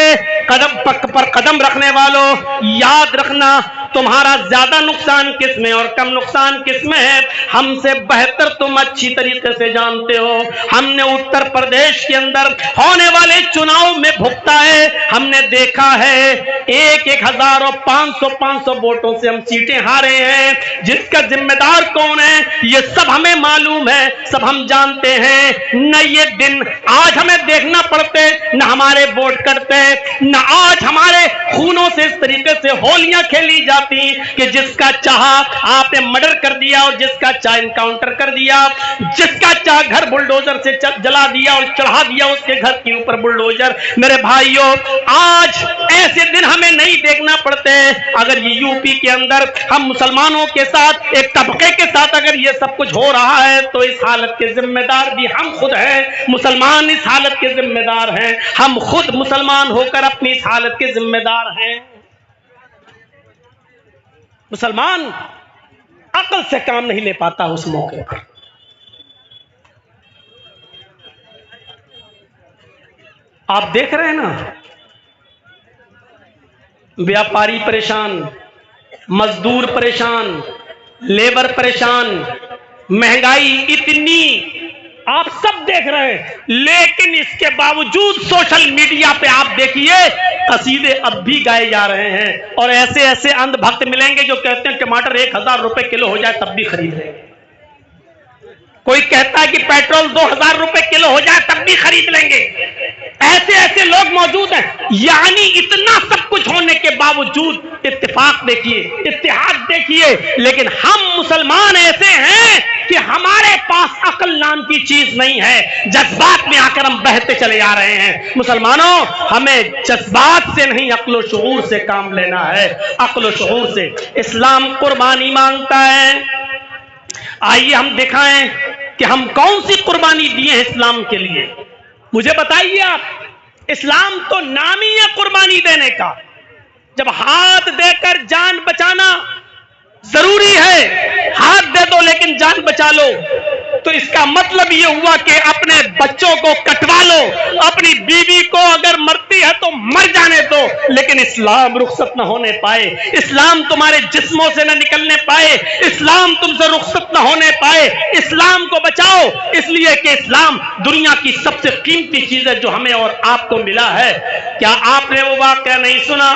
قدم پر قدم رکھنے والوں, یاد رکھنا تمہارا زیادہ نقصان کس میں اور کم نقصان کس میں ہے ہم سے بہتر تم اچھی طریقے سے جانتے ہو. ہم نے اتر پردیش کے اندر ہونے والے چناؤ میں بھگتا ہے, ہم نے دیکھا ہے 1,000 اور 500 ووٹوں سے ہم سیٹیں ہارے ہیں. جس کا ذمہ دار کون ہے؟ یہ سب ہمیں معلوم ہے، سب ہم جانتے ہیں۔ نہ یہ دن آج ہمیں دیکھنا پڑتے، نہ ہمارے ووٹ کرتے، نہ آج ہمارے خونوں سے اس طریقے سے ہولیاں کھیلی جاتی کہ جس کا چاہا آپ نے مرڈر کر دیا اور جس کا چاہ انکاؤنٹر کر دیا، جس کا چاہ گھر بلڈوزر سے جلا دیا اور چڑھا دیا اس کے گھر کے اوپر بلڈوزر۔ میرے بھائیوں، آج ایسے دن ہمیں نہیں دیکھنا پڑتے۔ اگر یہ یو پی کے اندر ہم مسلمانوں کے ساتھ، ایک طبقے کے ساتھ اگر یہ سب کچھ ہو رہا ہے تو اس حالت کے ذمہ دار بھی ہم خود ہیں۔ مسلمان اس حالت کے ذمہ دار ہیں، ہم خود مسلمان ہو کر اپنی اس حالت کے ذمہ دار ہیں۔ مسلمان عقل سے کام نہیں لے پاتا اس موقع پر۔ آپ دیکھ رہے ہیں نا، بیاپاری پریشان، مزدور پریشان، لیبر پریشان، مہنگائی اتنی، آپ سب دیکھ رہے ہیں، لیکن اس کے باوجود سوشل میڈیا پہ آپ دیکھیے قصیدے اب بھی گائے جا رہے ہیں، اور ایسے ایسے اندھ بھکت ملیں گے جو کہتے ہیں ٹماٹر 1000 روپے کلو ہو جائے تب بھی خرید لیں گے۔ کوئی کہتا ہے کہ پیٹرول 2000 روپے کلو ہو جائے تب بھی خرید لیں گے۔ ایسے ایسے لوگ موجود ہیں، یعنی اتنا سب کچھ ہونے کے باوجود اتفاق دیکھیے، اتحاد دیکھیے، لیکن ہم مسلمان ایسے ہیں کہ ہمارے پاس عقل نام کی چیز نہیں ہے، جذبات میں آ کر ہم بہتے چلے جا رہے ہیں۔ مسلمانوں، ہمیں جذبات سے نہیں عقل و شعور سے کام لینا ہے، عقل و شعور سے۔ اسلام قربانی مانگتا ہے، آئیے ہم دکھائیں کہ ہم کون سی قربانی دیے ہیں اسلام کے لیے۔ مجھے بتائیے آپ، اسلام تو نام ہی ہے قربانی دینے کا۔ جب ہاتھ دے کر جان بچانا ضروری ہے، ہاتھ دے دو لیکن جان بچا لو، تو اس کا مطلب یہ ہوا کہ اپنے بچوں کو کٹوا لو، اپنی بیوی کو اگر مرتی ہے تو مر جانے دو، لیکن اسلام رخصت نہ ہونے پائے، اسلام تمہارے جسموں سے نہ نکلنے پائے، اسلام تم سے رخصت نہ ہونے پائے۔ اسلام کو بچاؤ، اس لیے کہ اسلام دنیا کی سب سے قیمتی چیز ہے جو ہمیں اور آپ کو ملا ہے۔ کیا آپ نے وہ واقعہ نہیں سنا؟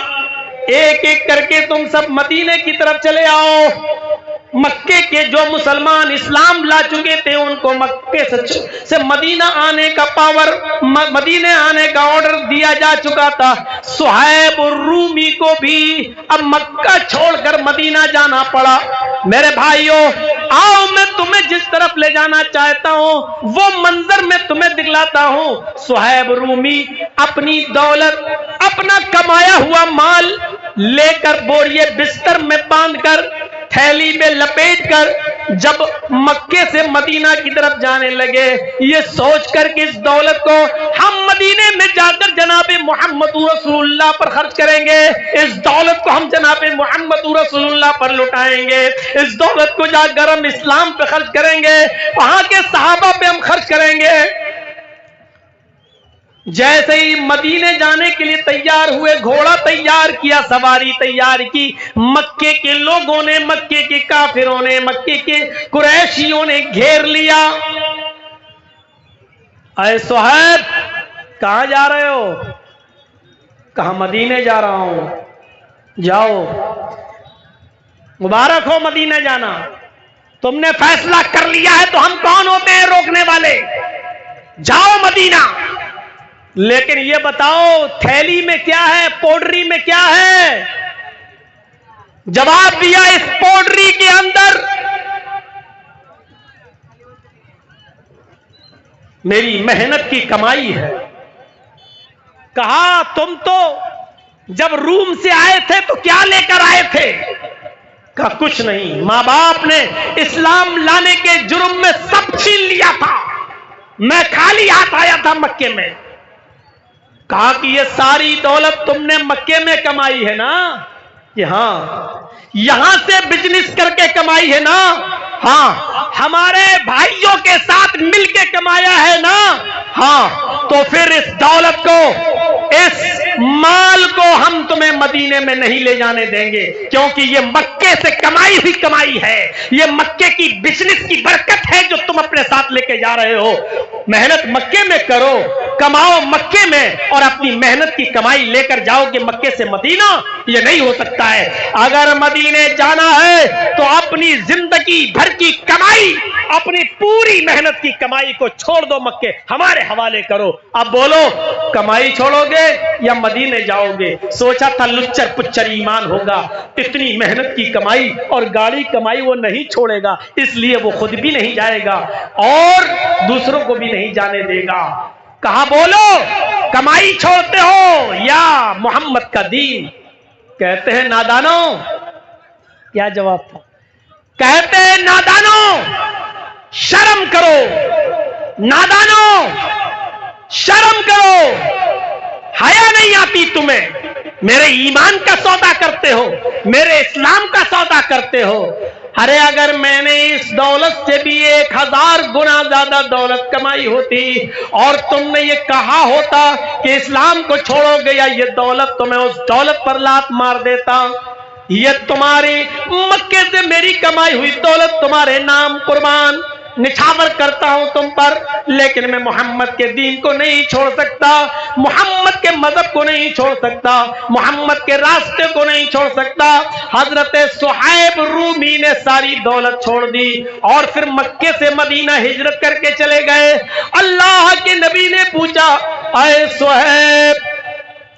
ایک ایک کر کے تم سب مدینے کی طرف چلے آؤ۔ مکے کے جو مسلمان اسلام لا چکے تھے ان کو مکے سے مدینہ آنے کا مدینے آنے کا آرڈر دیا جا چکا تھا۔ صہیب الرومی کو بھی اب مکہ چھوڑ کر مدینہ جانا پڑا۔ میرے بھائیوں، آؤ میں تمہیں جس طرف لے جانا چاہتا ہوں وہ منظر میں تمہیں دکھلاتا ہوں۔ صہیب رومی اپنی دولت، اپنا کمایا ہوا مال لے کر بوریے بستر میں باندھ کر تھیلی میں لپیٹ کر جب مکے سے مدینہ کی طرف جانے لگے، یہ سوچ کر کہ اس دولت کو ہم مدینے میں جا کر جناب محمد رسول اللہ پر خرچ کریں گے، اس دولت کو ہم جناب محمد رسول اللہ پر لٹائیں گے، اس دولت کو جا کر ہم اسلام پہ خرچ کریں گے، وہاں کے صحابہ پہ ہم خرچ کریں گے۔ جیسے ہی مدینے جانے کے لیے تیار ہوئے، گھوڑا تیار کیا، سواری تیار کی، مکے کے لوگوں نے، مکے کے کافروں نے، مکے کے قریشیوں نے گھیر لیا۔ اے صہیب، کہاں جا رہے ہو؟ کہاں مدینے جا رہا ہوں۔ جاؤ، مبارک ہو مدینے جانا، تم نے فیصلہ کر لیا ہے تو ہم کون ہوتے ہیں روکنے والے؟ جاؤ مدینہ۔ لیکن یہ بتاؤ تھیلی میں کیا ہے، پوڈری میں کیا ہے؟ جواب دیا، اس پوڈری کے اندر میری محنت کی کمائی ہے۔ کہا تم تو جب روم سے آئے تھے تو کیا لے کر آئے تھے؟ کہا کچھ نہیں، ماں باپ نے اسلام لانے کے جرم میں سب چھین لیا تھا، میں خالی ہاتھ آیا تھا مکے میں۔ کہا کہ یہ ساری دولت تم نے مکے میں کمائی ہے نا؟ کہ ہاں۔ یہاں سے بزنس کر کے کمائی ہے نا؟ ہاں۔ ہمارے بھائیوں کے ساتھ مل کے کمایا ہے نا؟ ہاں۔ تو پھر اس دولت کو، اس مال کو ہم تمہیں مدینے میں نہیں لے جانے دیں گے، کیونکہ یہ مکے سے کمائی ہوئی کمائی ہے، یہ مکے کی بزنس کی برکت ہے جو تم اپنے ساتھ لے کے جا رہے ہو۔ محنت مکے میں کرو، کماؤ مکے میں اور اپنی محنت کی کمائی لے کر جاؤ گے مکے سے مدینہ، یہ نہیں ہو سکتا ہے۔ اگر مدینے جانا ہے تو اپنی زندگی بھر کی کمائی، اپنی پوری محنت کی کمائی کو چھوڑ دو، مکے ہمارے حوالے کرو۔ اب بولو کمائی چھوڑو گے یا مدینے جاؤ گے؟ سوچا تھا لچر پچر ایمان ہوگا، اتنی محنت کی کمائی اور گاڑی کمائی وہ نہیں چھوڑے گا، اس لیے وہ خود بھی نہیں جائے گا اور دوسروں کو بھی نہیں جانے دے گا۔ کہا بولو کمائی چھوڑتے ہو یا محمد کا دین؟ کہتے ہیں نادانوں، کیا جواب تھا؟ کہتے ہیں نادانوں شرم کرو، نادانوں شرم کرو، حیا نہیں آتی تمہیں؟ میرے ایمان کا سودا کرتے ہو، میرے اسلام کا سودا کرتے ہو۔ ارے اگر میں نے اس دولت سے بھی 1000 گنا زیادہ دولت کمائی ہوتی اور تم نے یہ کہا ہوتا کہ اسلام کو چھوڑو گے یا یہ دولت، تو میں اس دولت پر لات مار دیتا۔ یہ تمہاری مکے سے میری کمائی ہوئی دولت تمہارے نام قربان، نچھاور کرتا ہوں تم پر، لیکن میں محمد کے دین کو نہیں چھوڑ سکتا، محمد کے مذہب کو نہیں چھوڑ سکتا، محمد کے راستے کو نہیں چھوڑ سکتا۔ حضرت صہیب رومی نے ساری دولت چھوڑ دی اور پھر مکے سے مدینہ ہجرت کر کے چلے گئے۔ اللہ کے نبی نے پوچھا اے صہیب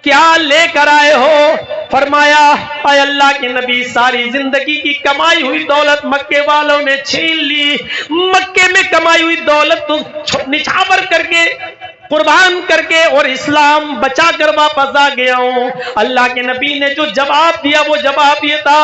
کیا لے کر آئے ہو؟ فرمایا اے اللہ کے نبی ساری زندگی کی کمائی ہوئی دولت مکے والوں نے چھین لی، مکے میں کمائی ہوئی دولت تو نچھاور کر کے قربان کر کے اور اسلام بچا کر واپس آ گیا ہوں۔ اللہ کے نبی نے جو جواب دیا وہ جواب یہ تھا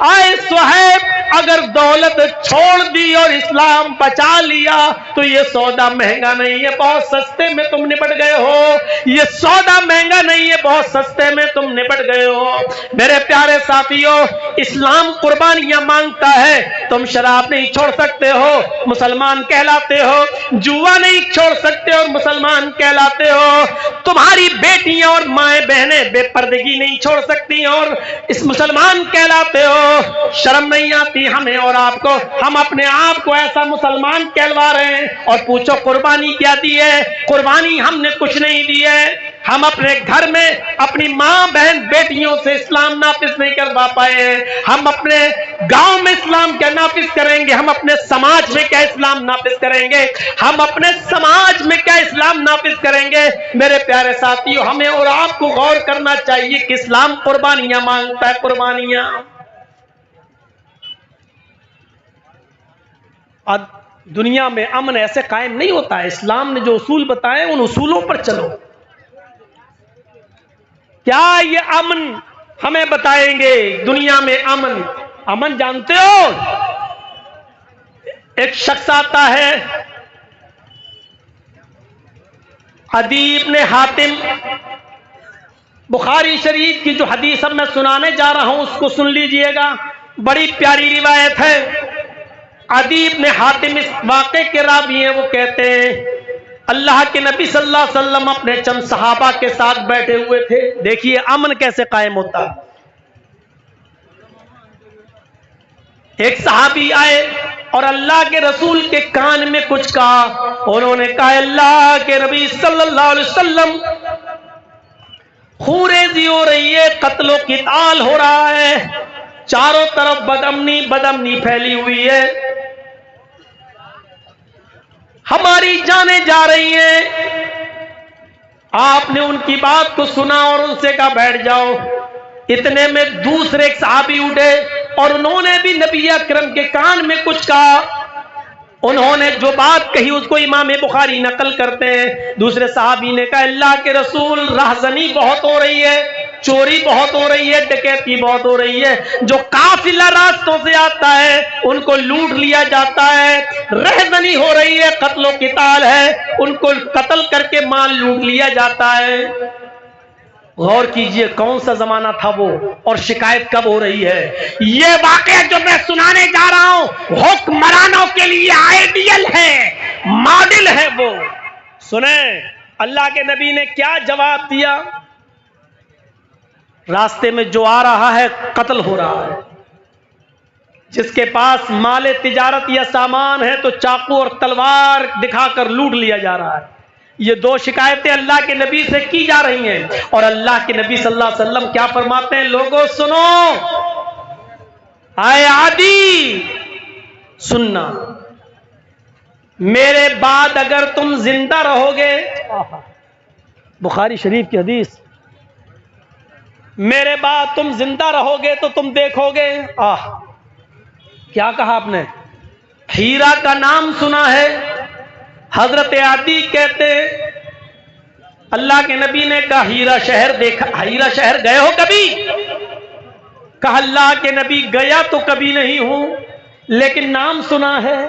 اے صہیب اگر دولت چھوڑ دی اور اسلام بچا لیا تو یہ سودا مہنگا نہیں ہے، بہت سستے میں تم نپٹ گئے ہو، یہ سودا مہنگا نہیں ہے، بہت سستے میں تم نپٹ گئے ہو۔ میرے پیارے ساتھیوں اسلام قربانیاں مانگتا ہے، تم شراب نہیں چھوڑ سکتے ہو مسلمان کہلاتے ہو، جوا نہیں چھوڑ سکتے اور مسلمان کہلاتے ہو، تمہاری بیٹیاں اور مائیں بہنیں بے پردگی نہیں چھوڑ سکتی اور اس مسلمان کہلاتے ہو۔ شرم نہیں آتی ہمیں اور آپ کو؟ ہم اپنے آپ کو ایسا مسلمان کہلوا رہے ہیں اور پوچھو قربانی کیا دی ہے؟ قربانی ہم نے کچھ نہیں دی ہے۔ ہم اپنے گھر میں اپنی ماں بہن بیٹیوں سے اسلام نافذ نہیں کروا پائے ہیں، ہم اپنے گاؤں میں اسلام کیا نافذ کریں گے؟ ہم اپنے سماج میں کیا اسلام نافذ کریں گے؟ ہم اپنے سماج میں کیا اسلام نافذ کریں گے؟ میرے پیارے ساتھیوں ہمیں اور آپ کو غور کرنا چاہیے کہ اسلام قربانیاں مانگتا ہے، قربانیاں۔ اب دنیا میں امن ایسے قائم نہیں ہوتا ہے، اسلام نے جو اصول بتائے ان اصولوں پر چلو۔ کیا یہ امن ہمیں بتائیں گے دنیا میں امن؟ امن جانتے ہو؟ ایک شخص آتا ہے عدی ابن حاتم، بخاری شریف کی جو حدیث اب میں سنانے جا رہا ہوں اس کو سن لیجئے گا، بڑی پیاری روایت ہے۔ عدی ابن حاتم اس واقعے کے راوی ہیں، وہ کہتے ہیں اللہ کے نبی صلی اللہ علیہ وسلم اپنے چند صحابہ کے ساتھ بیٹھے ہوئے تھے۔ دیکھیے امن کیسے قائم ہوتا۔ ایک صحابی آئے اور اللہ کے رسول کے کان میں کچھ کہا، انہوں نے کہا اللہ کے نبی صلی اللہ علیہ وسلم خونریزی ہو رہی ہے، قتل و قتال ہو رہا ہے، چاروں طرف بدامنی پھیلی ہوئی ہے، ہماری جانیں جا رہی ہیں۔ آپ نے ان کی بات کو سنا اور ان سے کہا بیٹھ جاؤ۔ اتنے میں دوسرے ایک صحابی اٹھے اور انہوں نے بھی نبی اکرم کے کان میں کچھ کہا، انہوں نے جو بات کہی اس کو امام بخاری نقل کرتے ہیں۔ دوسرے صحابی نے کہا اللہ کے رسول رہزنی بہت ہو رہی ہے، چوری بہت ہو رہی ہے، ڈکیتی بہت ہو رہی ہے، جو قافلہ راستوں سے آتا ہے ان کو لوٹ لیا جاتا ہے، رہزنی ہو رہی ہے، قتل و قتال ہے، ان کو قتل کر کے مال لوٹ لیا جاتا ہے۔ غور کیجئے کون سا زمانہ تھا وہ اور شکایت کب ہو رہی ہے؟ یہ واقعہ جو میں سنانے جا رہا ہوں حکمرانوں کے لیے آئیڈیل ہے، ماڈل ہے وہ۔ سنیں اللہ کے نبی نے کیا جواب دیا؟ راستے میں جو آ رہا ہے قتل ہو رہا ہے، جس کے پاس مال تجارت یا سامان ہے تو چاقو اور تلوار دکھا کر لوٹ لیا جا رہا ہے، یہ دو شکایتیں اللہ کے نبی سے کی جا رہی ہیں، اور اللہ کے نبی صلی اللہ علیہ وسلم کیا فرماتے ہیں؟ لوگوں سنو، اے عادی سننا، میرے بعد اگر تم زندہ رہو گے، بخاری شریف کی حدیث، میرے بعد تم زندہ رہو گے تو تم دیکھو گے، کیا کہا آپ نے؟ ہیرا کا نام سنا ہے؟ حضرت عادی کہتے اللہ کے نبی نے کہا ہیرا شہر دیکھا؟ ہیرا شہر گئے ہو کبھی؟ کہا اللہ کے نبی گیا تو کبھی نہیں ہوں لیکن نام سنا ہے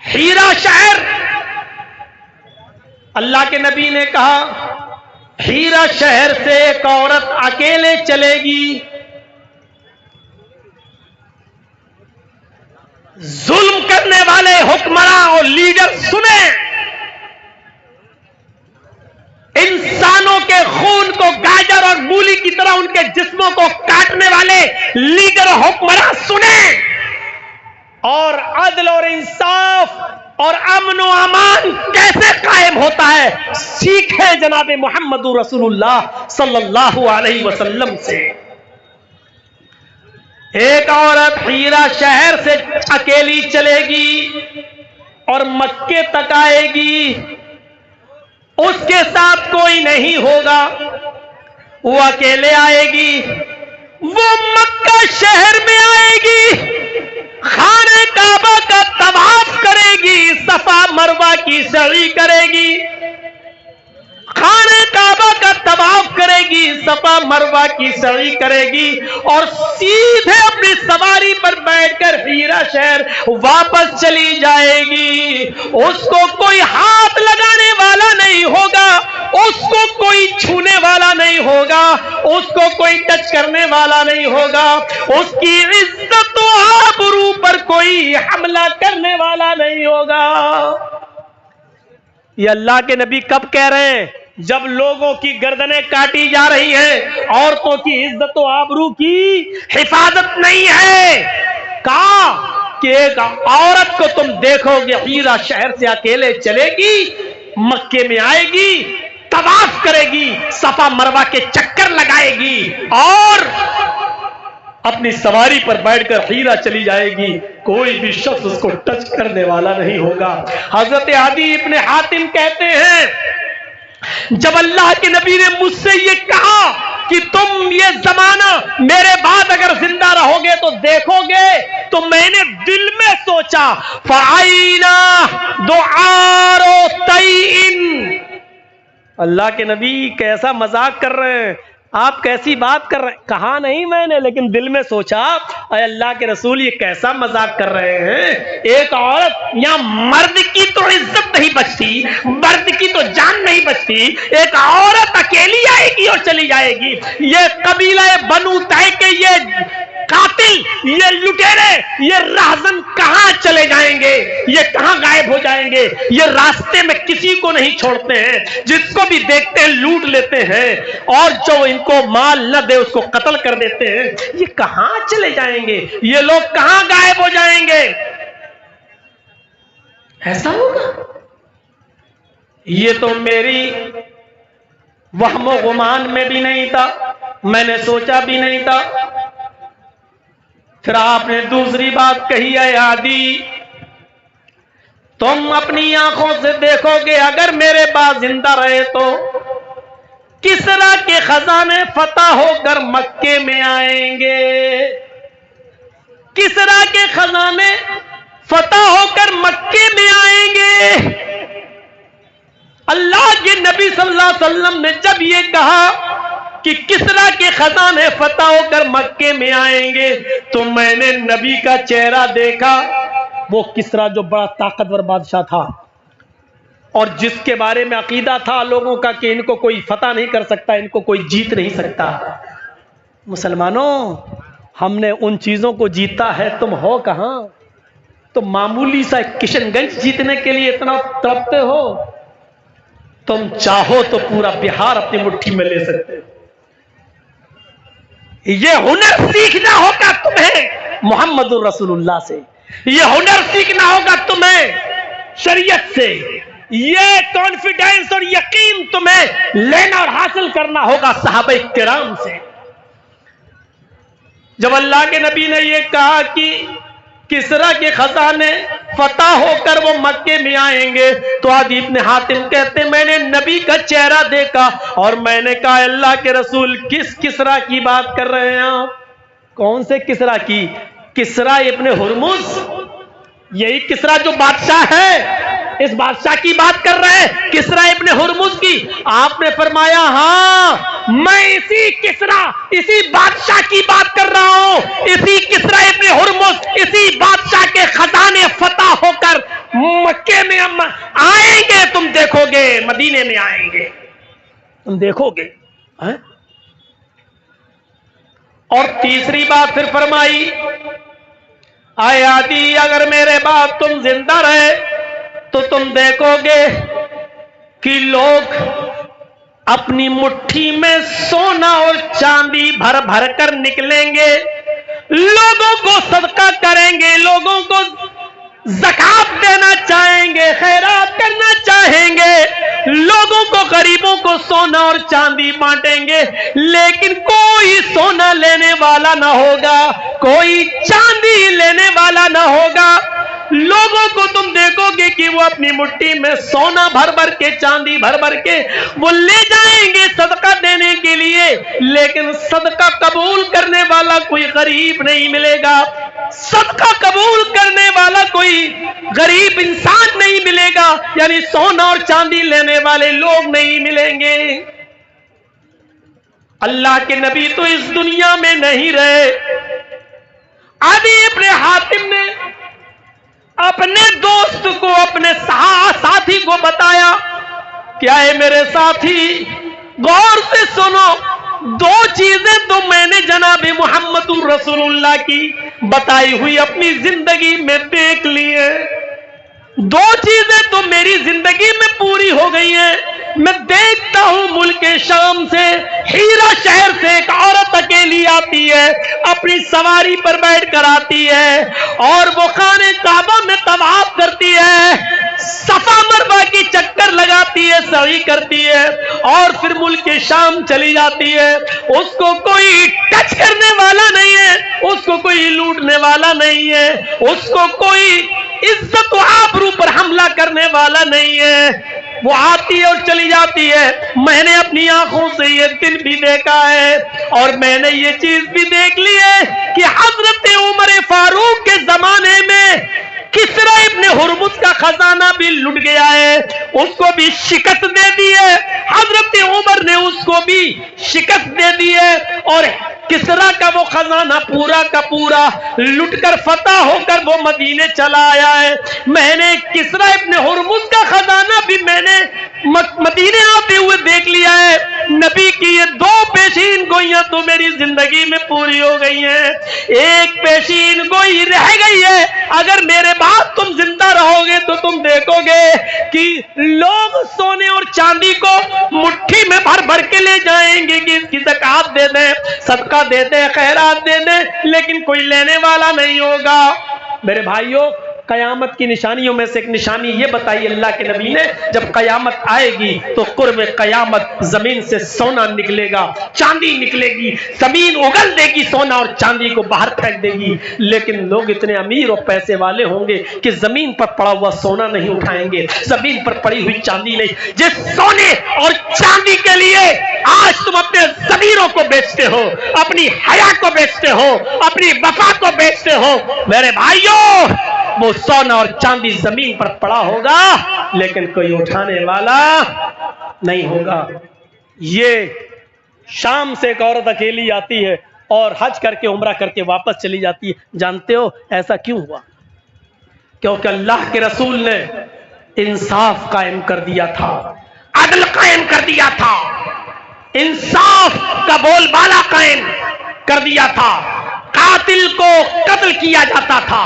ہیرا شہر۔ اللہ کے نبی نے کہا ہیرا شہر سے ایک عورت اکیلے چلے گی، ظلم کرنے والے حکمراں اور لیڈر سنیں، انسانوں کے خون کو گاجر اور مولی کی طرح ان کے جسموں کو کاٹنے والے لیڈر اور حکمراں سنیں، اور عدل اور انصاف اور امن و امان کیسے قائم ہوتا ہے سیکھیں جناب محمد رسول اللہ صلی اللہ علیہ وسلم سے۔ ایک عورت ہیرا شہر سے اکیلی چلے گی اور مکے تک آئے گی، اس کے ساتھ کوئی نہیں ہوگا، وہ اکیلے آئے گی، وہ مکہ شہر میں آئے گی، خانہ کعبہ کا طواف کرے گی، صفا مروہ کی سعی کرے گی، خانہ کعبہ کا طواف کرے گی، صفا مروہ کی سعی کرے گی، اور سیدھے اپنی سواری پر بیٹھ کر ہیرا شہر واپس چلی جائے گی۔ اس کو کوئی ہاتھ لگانے والا نہیں ہوگا، اس کو کوئی چھونے والا نہیں ہوگا، اس کو کوئی ٹچ کرنے والا نہیں ہوگا، اس کی عزت و آبرو پر کوئی حملہ کرنے والا نہیں ہوگا۔ یہ اللہ کے نبی کب کہہ رہے ہیں؟ جب لوگوں کی گردنیں کاٹی جا رہی ہیں، عورتوں کی عزت و آبرو کی حفاظت نہیں ہے۔ کہا کہ ایک عورت کو تم دیکھو گے ہیرا شہر سے اکیلے چلے گی، مکے میں آئے گی، طواف کرے گی، صفا مروہ کے چکر لگائے گی، اور اپنی سواری پر بیٹھ کر ہیرا چلی جائے گی، کوئی بھی شخص اس کو ٹچ کرنے والا نہیں ہوگا۔ حضرت عدی ابن حاتم کہتے ہیں جب اللہ کے نبی نے مجھ سے یہ کہا کہ تم یہ زمانہ میرے بعد اگر زندہ رہو گے تو دیکھو گے، تو میں نے دل میں سوچا فَعَيْنَا دُعَارُ تَيْئِن، اللہ کے نبی کیسا مذاق کر رہے ہیں آپ، کیسی بات کر رہے ہیں؟ کہا نہیں میں نے، لیکن دل میں سوچا اے اللہ کے رسول یہ کیسا مذاق کر رہے ہیں، ایک عورت، یہاں مرد کی تو عزت نہیں بچتی، مرد کی تو جان نہیں بچتی، ایک عورت اکیلی آئے گی اور چلی جائے گی۔ یہ قبیلہ بنو طے کے یہ قاتل، یہ لٹیرے، یہ راہزن کہاں چلے جائیں گے؟ یہ کہاں غائب ہو جائیں گے؟ یہ راستے میں کسی کو نہیں چھوڑتے ہیں، جس کو بھی دیکھتے ہیں لوٹ لیتے ہیں، اور جو ان کو مال نہ دے اس کو قتل کر دیتے ہیں۔ یہ کہاں چلے جائیں گے؟ یہ لوگ کہاں غائب ہو جائیں گے؟ ایسا ہوگا؟ یہ تو میری وہم و گمان میں بھی نہیں تھا، میں نے سوچا بھی نہیں تھا۔ پھر آپ نے دوسری بات کہی ہے عادی، تم اپنی آنکھوں سے دیکھو گے اگر میرے بعد زندہ رہے تو کسرا کے خزانے فتح ہو کر مکے میں آئیں گے، کسرا کے خزانے فتح ہو کر مکے میں آئیں گے۔ اللہ کے نبی صلی اللہ علیہ وسلم نے جب یہ کہا کہ کسرا کے خزانے فتح ہو کر مکے میں آئیں گے، تو میں نے نبی کا چہرہ دیکھا، وہ کسرا جو بڑا طاقتور بادشاہ تھا اور جس کے بارے میں عقیدہ تھا لوگوں کا کہ ان کو کوئی فتح نہیں کر سکتا، ان کو کوئی جیت نہیں سکتا۔ مسلمانوں، ہم نے ان چیزوں کو جیتا ہے، تم ہو کہاں؟ تم معمولی سا کشن گنج جیتنے کے لیے اتنا تڑپتے ہو؟ تم چاہو تو پورا بہار اپنی مٹھی میں لے سکتے ہو۔ یہ ہنر سیکھنا ہوگا تمہیں محمد الرسول اللہ سے، یہ ہنر سیکھنا ہوگا تمہیں شریعت سے، یہ کانفیڈنس اور یقین تمہیں لینا اور حاصل کرنا ہوگا صحابہ کرام سے۔ جب اللہ کے نبی نے یہ کہا کہ کسرا کے خزانے فتح ہو کر وہ مکے میں آئیں گے، تو عدی بن حاتم کہتے میں نے نبی کا چہرہ دیکھا اور میں نے کہا اللہ کے رسول کس کسرا کی بات کر رہے ہیں آپ؟ کون سے کسرا کی؟ کسرا ابن ہرمز، یہی کسرا جو بادشاہ ہے، اس بادشاہ کی بات کر رہے ہیں، کسرا ابن ہرمز کی۔ آپ نے فرمایا ہاں میں اسی کسرا، اسی بادشاہ کی بات کر رہا ہوں، اسی کسرا ابن ہرمز، اسی بادشاہ کے خزانے فتح ہو کر مکے میں آئیں گے، تم دیکھو گے، مدینے میں آئیں گے، تم دیکھو گے۔ اور تیسری بات پھر فرمائی، آئے عدی اگر میرے بعد تم زندہ رہے تو تم دیکھو گے کہ لوگ اپنی مٹھی میں سونا اور چاندی بھر بھر کر نکلیں گے، لوگوں کو صدقہ کریں گے، لوگوں کو زکات دینا چاہیں گے، خیرات کرنا چاہیں گے، لوگوں کو غریبوں کو سونا اور چاندی بانٹیں گے، لیکن کوئی سونا لینے والا نہ ہوگا، کوئی چاندی لینے والا نہ ہوگا۔ لوگوں کو تم دیکھو گے کہ وہ اپنی مٹھی میں سونا بھر بھر کے، چاندی بھر بھر کے وہ لے جائیں گے صدقہ دینے کے لیے، لیکن صدقہ قبول کرنے والا کوئی غریب نہیں ملے گا، صدقہ قبول کرنے والا کوئی غریب انسان نہیں ملے گا، یعنی سونا اور چاندی لینے والے لوگ نہیں ملیں گے۔ اللہ کے نبی تو اس دنیا میں نہیں رہے۔ عدی ابن حاتم نے اپنے دوست کو، اپنے ساتھی کو بتایا، کیا ہے میرے ساتھی غور سے سنو، دو چیزیں تو میں نے جناب محمد رسول اللہ کی بتائی ہوئی اپنی زندگی میں دیکھ لی ہیں، دو چیزیں تو میری زندگی میں پوری ہو گئی ہیں۔ میں دیکھتا ہوں ملک شام سے، ہیرا شہر سے ایک عورت اکیلی آتی ہے، اپنی سواری پر بیٹھ کر آتی ہے اور وہ خانے کعبہ میں طواف کرتی ہے، صفا مروہ کی چکر لگاتی ہے، سعی کرتی ہے اور پھر ملک شام چلی جاتی ہے۔ اس کو کوئی ٹچ کرنے والا نہیں ہے، اس کو کوئی لوٹنے والا نہیں ہے، اس کو کوئی عزت و آبرو پر حملہ کرنے والا نہیں ہے، وہ آتی ہے اور چلی جاتی ہے۔ میں نے اپنی آنکھوں سے یہ دن بھی دیکھا ہے اور میں نے یہ چیز بھی دیکھ لی ہے کہ حضرت عمر فاروق کے زمانے میں کسرا ابن ہرمز کا خزانہ بھی لٹ گیا ہے، اس کو بھی شکست دے دی ہے، حضرت عمر نے اس کو بھی شکست دے دی ہے اور کسرا کا وہ خزانہ پورا کا پورا لٹ کر فتح ہو کر وہ مدینے چلا آیا ہے۔ میں نے کسرا ابن ہرمز کا خزانہ بھی میں نے مدینے آتے ہوئے دیکھ لیا ہے۔ نبی کی یہ دو پیشین گوئیاں تو میری زندگی میں پوری ہو گئی ہیں، ایک پیشین گوئی رہ گئی ہے، اگر میرے بعد تم زندہ رہو گے تو تم دیکھو گے کہ لوگ سونے اور چاندی کو مٹھی میں بھر بھر کے لے جائیں گے کہ اس کی زکات دے دیں، صدقہ دے دیں، خیرات دے دیں، لیکن کوئی لینے والا نہیں ہوگا۔ میرے بھائیوں، قیامت کی نشانیوں میں سے ایک نشانی یہ بتائی اللہ کے نبی نے، جب قیامت آئے گی تو قرب قیامت زمین سے سونا نکلے گا، چاندی نکلے گی، زمین اگل دے گی، سونا اور چاندی کو باہر پھینک دے گی، لیکن لوگ اتنے امیر اور پیسے والے ہوں گے کہ زمین پر پڑا ہوا سونا نہیں اٹھائیں گے، زمین پر پڑی ہوئی چاندی نہیں۔ جس سونے اور چاندی کے لیے آج تم اپنے ضمیروں کو بیچتے ہو، اپنی حیا کو بیچتے ہو، اپنی وفا کو بیچتے ہو، میرے بھائیوں وہ سونا اور چاندی زمین پر پڑا ہوگا لیکن کوئی اٹھانے والا نہیں ہوگا۔ یہ شام سے ایک عورت اکیلی آتی ہے اور حج کر کے عمرہ کر کے واپس چلی جاتی ہے۔ جانتے ہو ایسا کیوں ہوا؟ کیونکہ اللہ کے رسول نے انصاف قائم کر دیا تھا، عدل قائم کر دیا تھا، انصاف کا بول بالا قائم کر دیا تھا، قاتل کو قتل کیا جاتا تھا،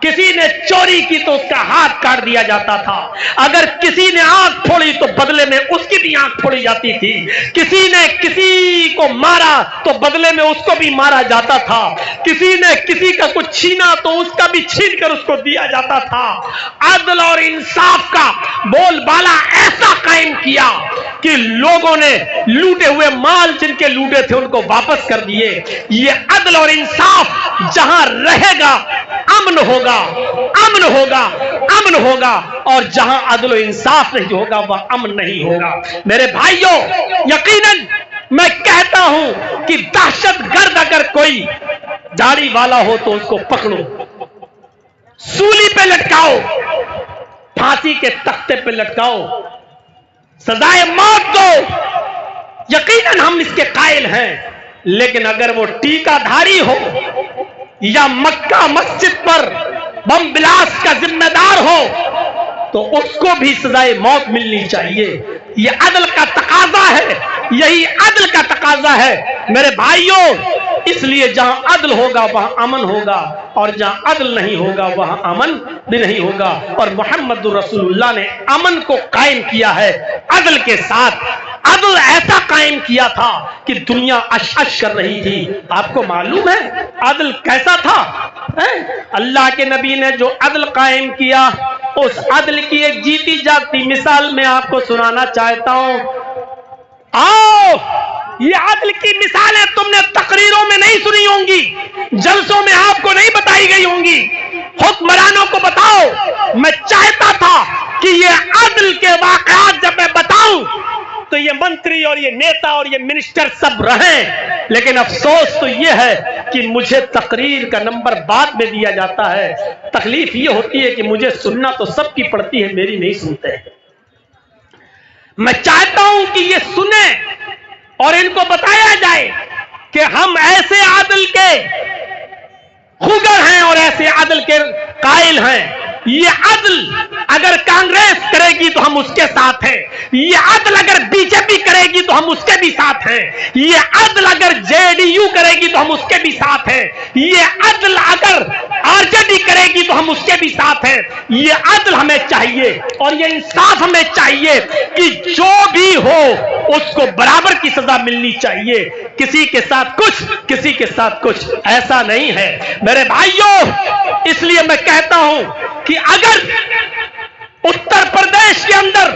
کسی نے چوری کی تو اس کا ہاتھ کاٹ دیا جاتا تھا، اگر کسی نے آنکھ پھوڑی تو بدلے میں اس کی بھی آنکھ پھوڑی جاتی تھی، کسی نے کسی کو مارا تو بدلے میں اس کو بھی مارا جاتا تھا، کسی نے کسی کا کچھ چھینا تو اس کا بھی چھین کر اس کو دیا جاتا تھا۔ عدل اور انصاف کا بول بالا ایسا قائم کیا کہ لوگوں نے لوٹے ہوئے مال جن کے لوٹے تھے ان کو واپس کر دیے۔ یہ عدل اور انصاف جہاں رہے گا امن ہوگا، امن ہوگا، امن ہوگا، اور جہاں عدل و انصاف نہیں ہوگا وہ امن نہیں ہوگا۔ میرے بھائیوں، یقیناً میں کہتا ہوں کہ دہشت گرد اگر کوئی داڑھی والا ہو تو اس کو پکڑو، سولی پہ لٹکاؤ، پھانسی کے تختے پہ لٹکاؤ، سزائے موت دو، یقیناً ہم اس کے قائل ہیں۔ لیکن اگر وہ ٹیکا دھاری ہو یا مکہ مسجد پر بم بلاسٹ کا ذمہ دار ہو تو اس کو بھی سزائے موت ملنی چاہیے۔ یہ عدل کا تقاضا ہے، یہی عدل کا تقاضا ہے میرے بھائیوں۔ اس لیے جہاں عدل ہوگا وہاں امن ہوگا، اور جہاں عدل نہیں ہوگا وہاں امن بھی نہیں ہوگا۔ اور محمد رسول اللہ نے امن کو قائم کیا ہے عدل کے ساتھ۔ عدل ایسا قائم کیا تھا کہ دنیا اش اش کر رہی تھی۔ آپ کو معلوم ہے عدل کیسا تھا؟ اللہ کے نبی نے جو عدل قائم کیا، اس عدل کی ایک جیتی جاگتی مثال میں آپ کو سنانا چاہتا ہوں۔ آؤ، یہ عدل کی مثالیں تم نے تقریروں میں نہیں سنی ہوں گی، جلسوں میں آپ کو نہیں بتائی گئی ہوں گی، حکمرانوں کو بتاؤ۔ میں چاہتا تھا کہ یہ عدل کے واقعات جب میں بتاؤں تو یہ منتری اور یہ نیتا اور یہ منسٹر سب رہیں، لیکن افسوس تو یہ ہے کہ مجھے تقریر کا نمبر بعد میں دیا جاتا ہے۔ تکلیف یہ ہوتی ہے کہ مجھے سننا تو سب کی پڑتی ہے، میری نہیں سنتے۔ میں چاہتا ہوں کہ یہ سنیں اور ان کو بتایا جائے کہ ہم ایسے عدل کے خوگر ہیں اور ایسے عدل کے قائل ہیں۔ یہ عدل اگر کانگریس کرے گی تو ہم اس کے ساتھ ہیں، یہ عدل اگر بی جے پی کرے گی تو ہم اس کے بھی ساتھ ہیں، یہ عدل اگر جے ڈی یو کرے گی تو ہم اس کے بھی ساتھ ہیں، یہ عدل اگر آر جے ڈی کرے گی تو ہم اس کے بھی ساتھ ہیں۔ یہ عدل ہمیں چاہیے اور یہ انصاف ہمیں چاہیے کہ جو بھی ہو اس کو برابر کی سزا ملنی چاہیے، کسی کے ساتھ کچھ کسی کے ساتھ کچھ، ایسا نہیں ہے میرے بھائیوں۔ اس لیے میں کہتا ہوں کہ اگر اتر پردیش کے اندر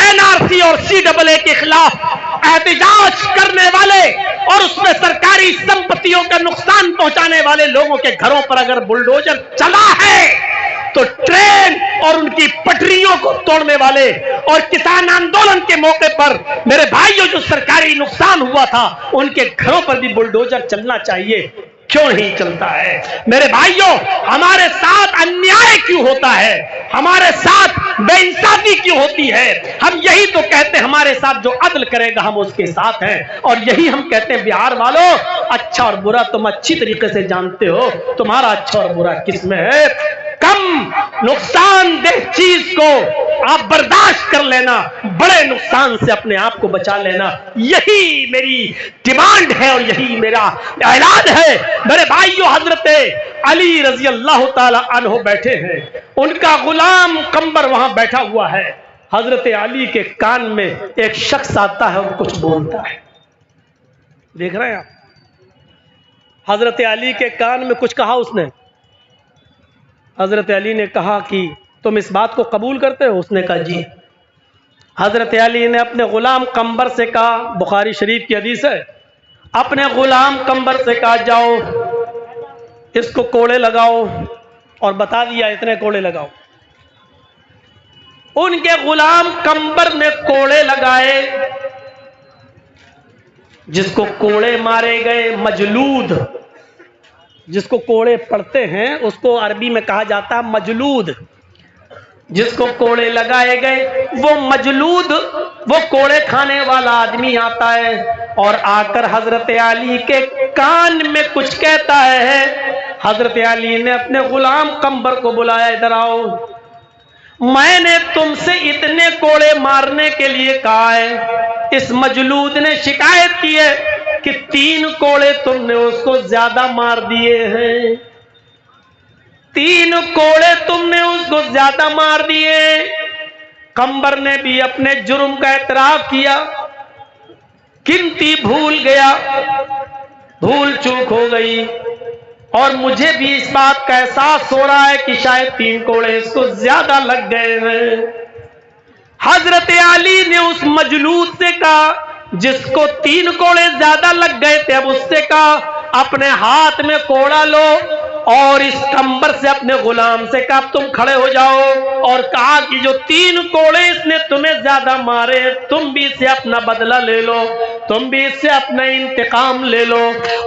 این آر سی اور سی ڈبل اے کے خلاف احتجاج کرنے والے اور اس میں سرکاری سمپتیوں کا نقصان پہنچانے والے لوگوں کے گھروں پر اگر بلڈوزر چلا ہے تو ٹرین اور ان کی پٹریوں کو توڑنے والے اور کسان آندولن کے موقع پر میرے بھائیوں جو سرکاری نقصان ہوا تھا ان کے گھروں پر بھی بلڈوزر چلنا چاہیے، کیوں نہیں چلتا ہے؟ میرے بھائیوں، ہمارے ساتھ انیائے کیوں ہوتا ہے؟ ہمارے ساتھ بے انصافی کیوں ہوتی ہے؟ ہم یہی تو کہتے ہیں ہمارے ساتھ جو عدل کرے گا ہم اس کے ساتھ ہیں، اور یہی ہم کہتے ہیں بہار والوں اچھا اور برا تم اچھی طریقے سے جانتے ہو، تمہارا اچھا اور برا کس میں ہے؟ کم نقصان دہ چیز کو آپ برداشت کر لینا، بڑے نقصان سے اپنے آپ کو بچا لینا، یہی میری ڈیمانڈ ہے اور یہی میرا اعلان ہے۔ میرے بھائیو، حضرت علی رضی اللہ تعالی عنہ بیٹھے ہیں، ان کا غلام قمبر وہاں بیٹھا ہوا ہے، حضرت علی کے کان میں ایک شخص آتا ہے اور کچھ بولتا ہے، دیکھ رہے ہیں آپ؟ حضرت علی کے کان میں کچھ کہا اس نے، حضرت علی نے کہا کہ تم اس بات کو قبول کرتے ہو؟ اس نے کہا جی۔ حضرت علی نے اپنے غلام قمبر سے کہا، بخاری شریف کی حدیث ہے، اپنے غلام قمبر سے کہا جاؤ اس کو کوڑے لگاؤ، اور بتا دیا اتنے کوڑے لگاؤ۔ ان کے غلام قمبر نے کوڑے لگائے، جس کو کوڑے مارے گئے، مجلود، جس کو کوڑے پڑتے ہیں اس کو عربی میں کہا جاتا ہے مجلود، جس کو کوڑے لگائے گئے وہ مجلود، وہ کوڑے کھانے والا آدمی آتا ہے اور آ کر حضرت علی کے کان میں کچھ کہتا ہے۔ حضرت علی نے اپنے غلام قمبر کو بلایا، ادھر آؤ، میں نے تم سے اتنے کوڑے مارنے کے لیے کہا ہے، اس مجلود نے شکایت کی ہے کہ 3 کوڑے تم نے اس کو زیادہ مار دیے ہیں۔ 3 کوڑے تم نے اس کو زیادہ مار دیے. قمبر نے بھی اپنے جرم کا اعتراف کیا. گنتی بھول گیا, بھول چوک ہو گئی, اور مجھے بھی اس بات کا احساس ہو رہا ہے کہ شاید 3 کوڑے اس کو زیادہ لگ گئے ہیں. حضرت علی نے اس مجلود سے کہا جس کو 3 کوڑے زیادہ لگ گئے تھے, اب اس سے کہا اپنے ہاتھ میں کوڑا لو, اور اس قمبر سے اپنے غلام سے کہا تم کھڑے ہو جاؤ, اور کہا کہ جو 3 کوڑے اس نے تمہیں زیادہ مارے تم بھی اس سے اپنا بدلہ لے لو, تم بھی اس سے اپنا انتقام لے لو.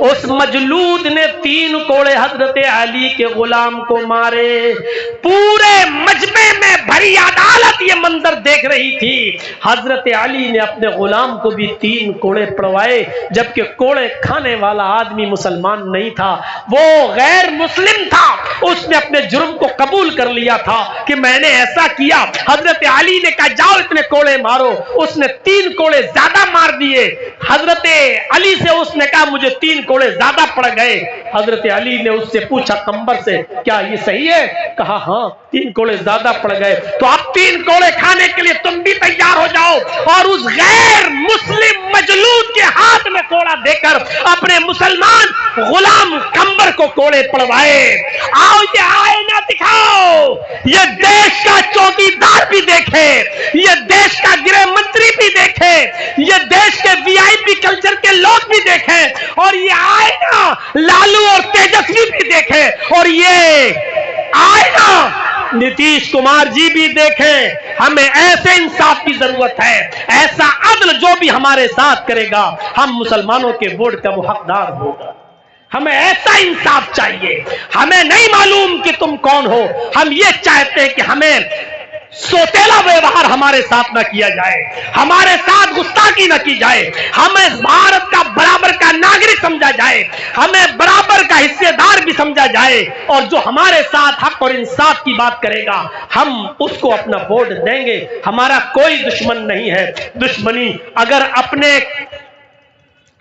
اس مجلود نے 3 کوڑے حضرت علی کے غلام کو مارے. پورے مجمع میں بھری عدالت یہ منظر دیکھ رہی تھی. حضرت علی نے اپنے غلام کو بھی 3 کوڑے پڑوائے, جبکہ کوڑے کھانے والا آدمی مسلمان نہیں تھا, وہ غیر مسلم تھا. اس نے اپنے جرم کو قبول کر لیا تھا کہ میں نے ایسا کیا. حضرت علی نے کہا جاؤ اتنے کوڑے مارو, اس نے 3 کوڑے زیادہ مار دیے. حضرت علی سے اس نے کہا مجھے 3 کوڑے زیادہ پڑ گئے. حضرت علی نے اس سے پوچھا قمبر سے کیا یہ صحیح ہے؟ کہا ہاں 3 کوڑے زیادہ پڑ گئے. تو اب 3 کوڑے کھانے کے لیے تم بھی تیار ہو جاؤ, اور اس غیر مسلم مجلود کے ہاتھ میں کوڑا دے کر اپنے مسلمان غلام قمبر کو کوڑے پڑوائے. آؤ یہ آئینہ دکھاؤ, یہ دیش کا چوکیدار بھی دیکھے, یہ دیش کا گرہ منتری بھی دیکھے, یہ دیش کے وی آئی پی کلچر کے لوگ بھی دیکھیں, اور یہ آئینہ لالو اور تیجسوی بھی دیکھے, اور یہ آئینہ نتیش کمار جی بھی دیکھیں. ہمیں ایسے انصاف کی ضرورت ہے, ایسا عدل جو بھی ہمارے ساتھ کرے گا ہم مسلمانوں کے ووٹ کا وہ حقدار ہوگا. ہمیں ایسا انصاف چاہیے. ہمیں نہیں معلوم کہ تم کون ہو, ہم یہ چاہتے ہیں کہ ہمیں سوتیلا ویوہار ہمارے ساتھ نہ کیا جائے, ہمارے ساتھ گستاخی نہ کی جائے, ہمیں بھارت کا برابر کا ناگرک سمجھا جائے, ہمیں برابر کا حصے دار بھی سمجھا جائے, اور جو ہمارے ساتھ حق اور انصاف کی بات کرے گا ہم اس کو اپنا ووٹ دیں گے. ہمارا کوئی دشمن نہیں ہے. دشمنی اگر اپنے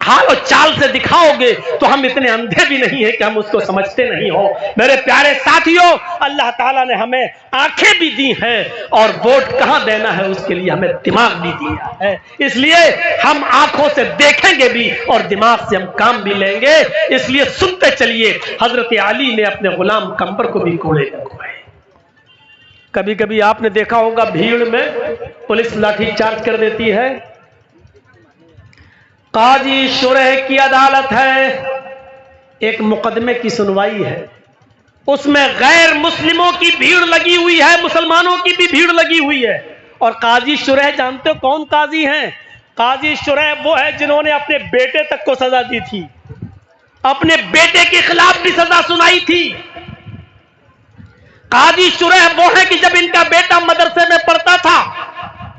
حال و چال سے دکھاؤ گے تو ہم اتنے اندھے بھی نہیں ہیں کہ ہم اس کو سمجھتے نہیں ہو. میرے پیارے ساتھیوں, اللہ تعالیٰ نے ہمیں آنکھیں بھی دی ہیں, اور ووٹ کہاں دینا ہے اس کے لیے ہمیں دماغ بھی دیا ہے. اس لیے ہم آنکھوں سے دیکھیں گے بھی اور دماغ سے ہم کام بھی لیں گے. اس لیے سنتے چلیے, حضرت علی نے اپنے غلام قمبر کو بھی کوڑے لگوائے. کبھی کبھی آپ نے دیکھا ہوگا بھیڑ میں پولیس لاٹھی چارج کر دیتی ہے. قاضی شرح کی عدالت ہے, ایک مقدمے کی سنوائی ہے, اس میں غیر مسلموں کی بھیڑ لگی ہوئی ہے, مسلمانوں کی بھی بھیڑ لگی ہوئی ہے. اور قاضی شرح جانتے ہو کون قاضی ہیں؟ قاضی شرح وہ ہے جنہوں نے اپنے بیٹے تک کو سزا دی تھی, اپنے بیٹے کے خلاف بھی سزا سنائی تھی. قاضی شرح وہ ہے کہ جب ان کا بیٹا مدرسے میں پڑھتا تھا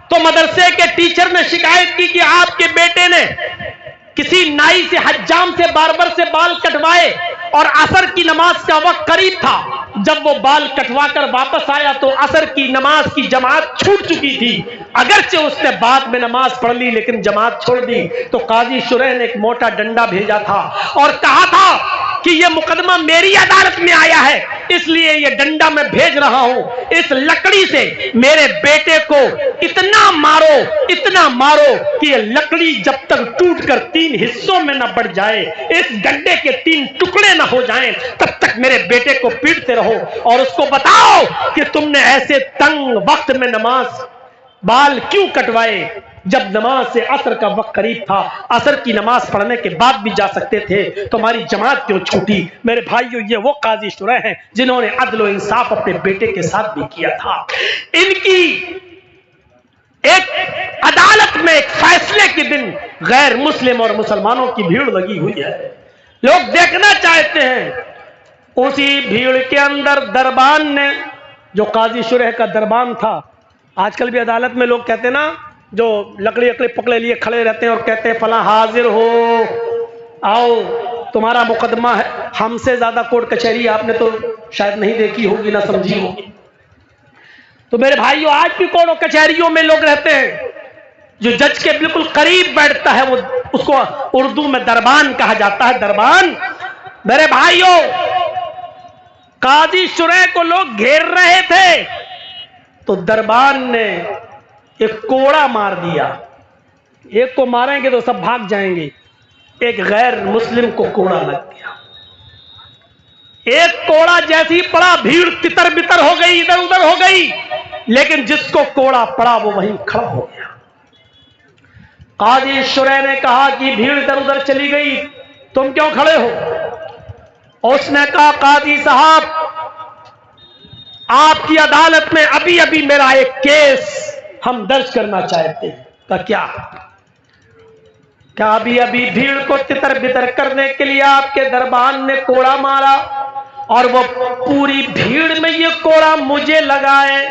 تو مدرسے کے ٹیچر نے شکایت کی کہ آپ کے بیٹے نے کسی نائی سے, حجام سے, باربر سے بال کٹوائے, اور عصر کی نماز کا وقت قریب تھا. جب وہ بال کٹوا کر واپس آیا تو عصر کی نماز کی جماعت چھوٹ چکی تھی. اگرچہ اس نے بعد میں نماز پڑھ لی لیکن جماعت چھوڑ دی. تو قاضی شرح نے ایک موٹا ڈنڈا بھیجا تھا اور کہا تھا کہ یہ مقدمہ میری عدالت میں آیا ہے, اس لیے یہ ڈنڈا میں بھیج رہا ہوں. اس لکڑی سے میرے بیٹے کو اتنا مارو کہ یہ لکڑی جب تک ٹوٹ کر 3 حصوں میں نہ بڑھ جائے, اس گڈھے کے 3 ٹکڑے نہ ہو جائیں, تب تک میرے بیٹے کو پیٹتے رہو. اور اس کو بتاؤ کہ تم نے ایسے تنگ وقت میں بال کیوں کٹوائے, جب نماز سے عصر کا وقت قریب تھا, عصر کی نماز پڑھنے کے بعد بھی جا سکتے تھے, تمہاری جماعت کیوں چھوٹی؟ میرے بھائیو, یہ وہ قاضی شرح ہیں جنہوں نے عدل و انصاف اپنے بیٹے کے ساتھ بھی کیا تھا. ان کی ایک عدالت میں ایک فیصلے کے دن غیر مسلم اور مسلمانوں کی بھیڑ لگی ہوئی ہے, لوگ دیکھنا چاہتے ہیں. اسی بھیڑ کے اندر دربان نے, جو قاضی شرح کا دربان تھا, آج کل بھی عدالت میں لوگ کہتے ہیں نا, جو لکڑی پکڑے لیے کھڑے رہتے ہیں اور کہتے ہیں فلاں حاضر ہو, آؤ تمہارا مقدمہ ہے. ہم سے زیادہ کورٹ کچہری آپ نے تو شاید نہیں دیکھی ہوگی, نہ سمجھی ہوگی. تو میرے بھائیو, آج بھی کورٹ و کچہریوں میں لوگ رہتے ہیں, جو جج کے بالکل قریب بیٹھتا ہے وہ اس کو اردو میں دربان کہا جاتا ہے. دربان. میرے بھائیو, قاضی شریح کو لوگ گھیر رہے تھے تو دربان نے ایک کوڑا مار دیا. ایک کو ماریں گے تو سب بھاگ جائیں گے, ایک غیر مسلم کو کوڑا لگ گیا. ایک کوڑا جیسی پڑا بھیڑ تتر بتر ہو گئی, ادھر ادھر ہو گئی, لیکن جس کو کوڑا پڑا وہ وہیں کھڑا ہو گیا. قاضی شریح نے کہا کہ بھیڑ ادھر ادھر چلی گئی, تم کیوں کھڑے ہو؟ اس نے کہا قاضی صاحب آپ کی عدالت میں ابھی ابھی میرا ایک کیس ہم درج کرنا چاہتے ہیں. کیا ابھی ابھی بھیڑ کو تتر بتر کرنے کے لیے آپ کے دربان نے کوڑا مارا اور وہ پوری بھیڑ میں یہ کوڑا مجھے لگا ہے؟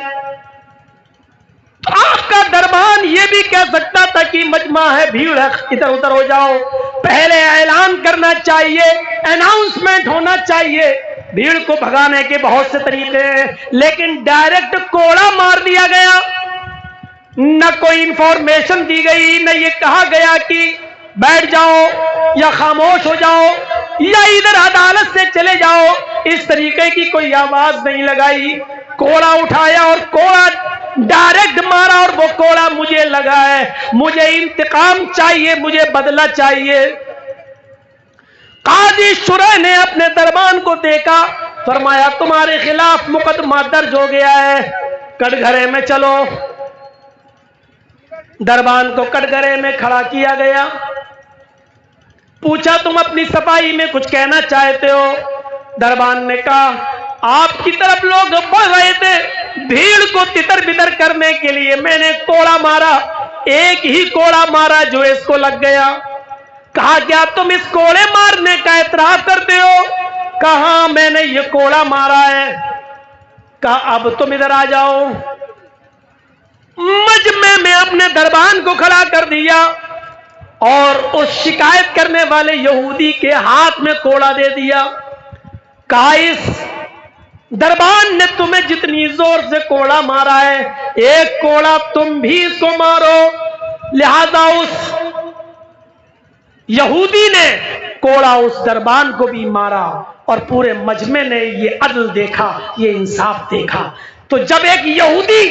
آپ کا دربان یہ بھی کہہ سکتا تھا کہ مجمع ہے, بھیڑ ہے, ادھر ادھر ہو جاؤ. پہلے اعلان کرنا چاہیے, اناؤنسمنٹ ہونا چاہیے. بھیڑ کو بھگانے کے بہت سے طریقے ہیں, لیکن ڈائریکٹ کوڑا مار دیا گیا. نہ کوئی انفارمیشن دی گئی, نہ یہ کہا گیا کہ بیٹھ جاؤ یا خاموش ہو جاؤ یا ادھر عدالت سے چلے جاؤ. اس طریقے کی کوئی آواز نہیں لگائی. کوڑا اٹھایا اور کوڑا ڈائریکٹ مارا اور وہ کوڑا مجھے لگا ہے. مجھے انتقام چاہیے, مجھے بدلہ چاہیے. قاضی شریح نے اپنے دربان کو دیکھا, فرمایا تمہارے خلاف مقدمہ درج ہو گیا ہے, کٹگھرے میں چلو. دربان کو کٹگھرے میں کھڑا کیا گیا. پوچھا تم اپنی صفائی میں کچھ کہنا چاہتے ہو؟ دربان نے کہا آپ کی طرف لوگ بڑھ رہے تھے, بھیڑ کو تتر بتر کرنے کے لیے میں نے کوڑا مارا, ایک ہی کوڑا مارا جو اس کو لگ گیا. کہا کیا تم اس کوڑے مارنے کا اعتراف کرتے ہو؟ کہا میں نے یہ کوڑا مارا ہے. کہا اب تم ادھر آ جاؤ. مجمع میں اپنے دربان کو کھڑا کر دیا اور اس شکایت کرنے والے یہودی کے ہاتھ میں کوڑا دے دیا. کہا اس دربان نے تمہیں جتنی زور سے کوڑا مارا ہے, ایک کوڑا تم بھی اس کو مارو. لہذا اس یہودی نے کوڑا اس دربان کو بھی مارا اور پورے مجمع نے یہ عدل دیکھا, یہ انصاف دیکھا. تو جب ایک یہودی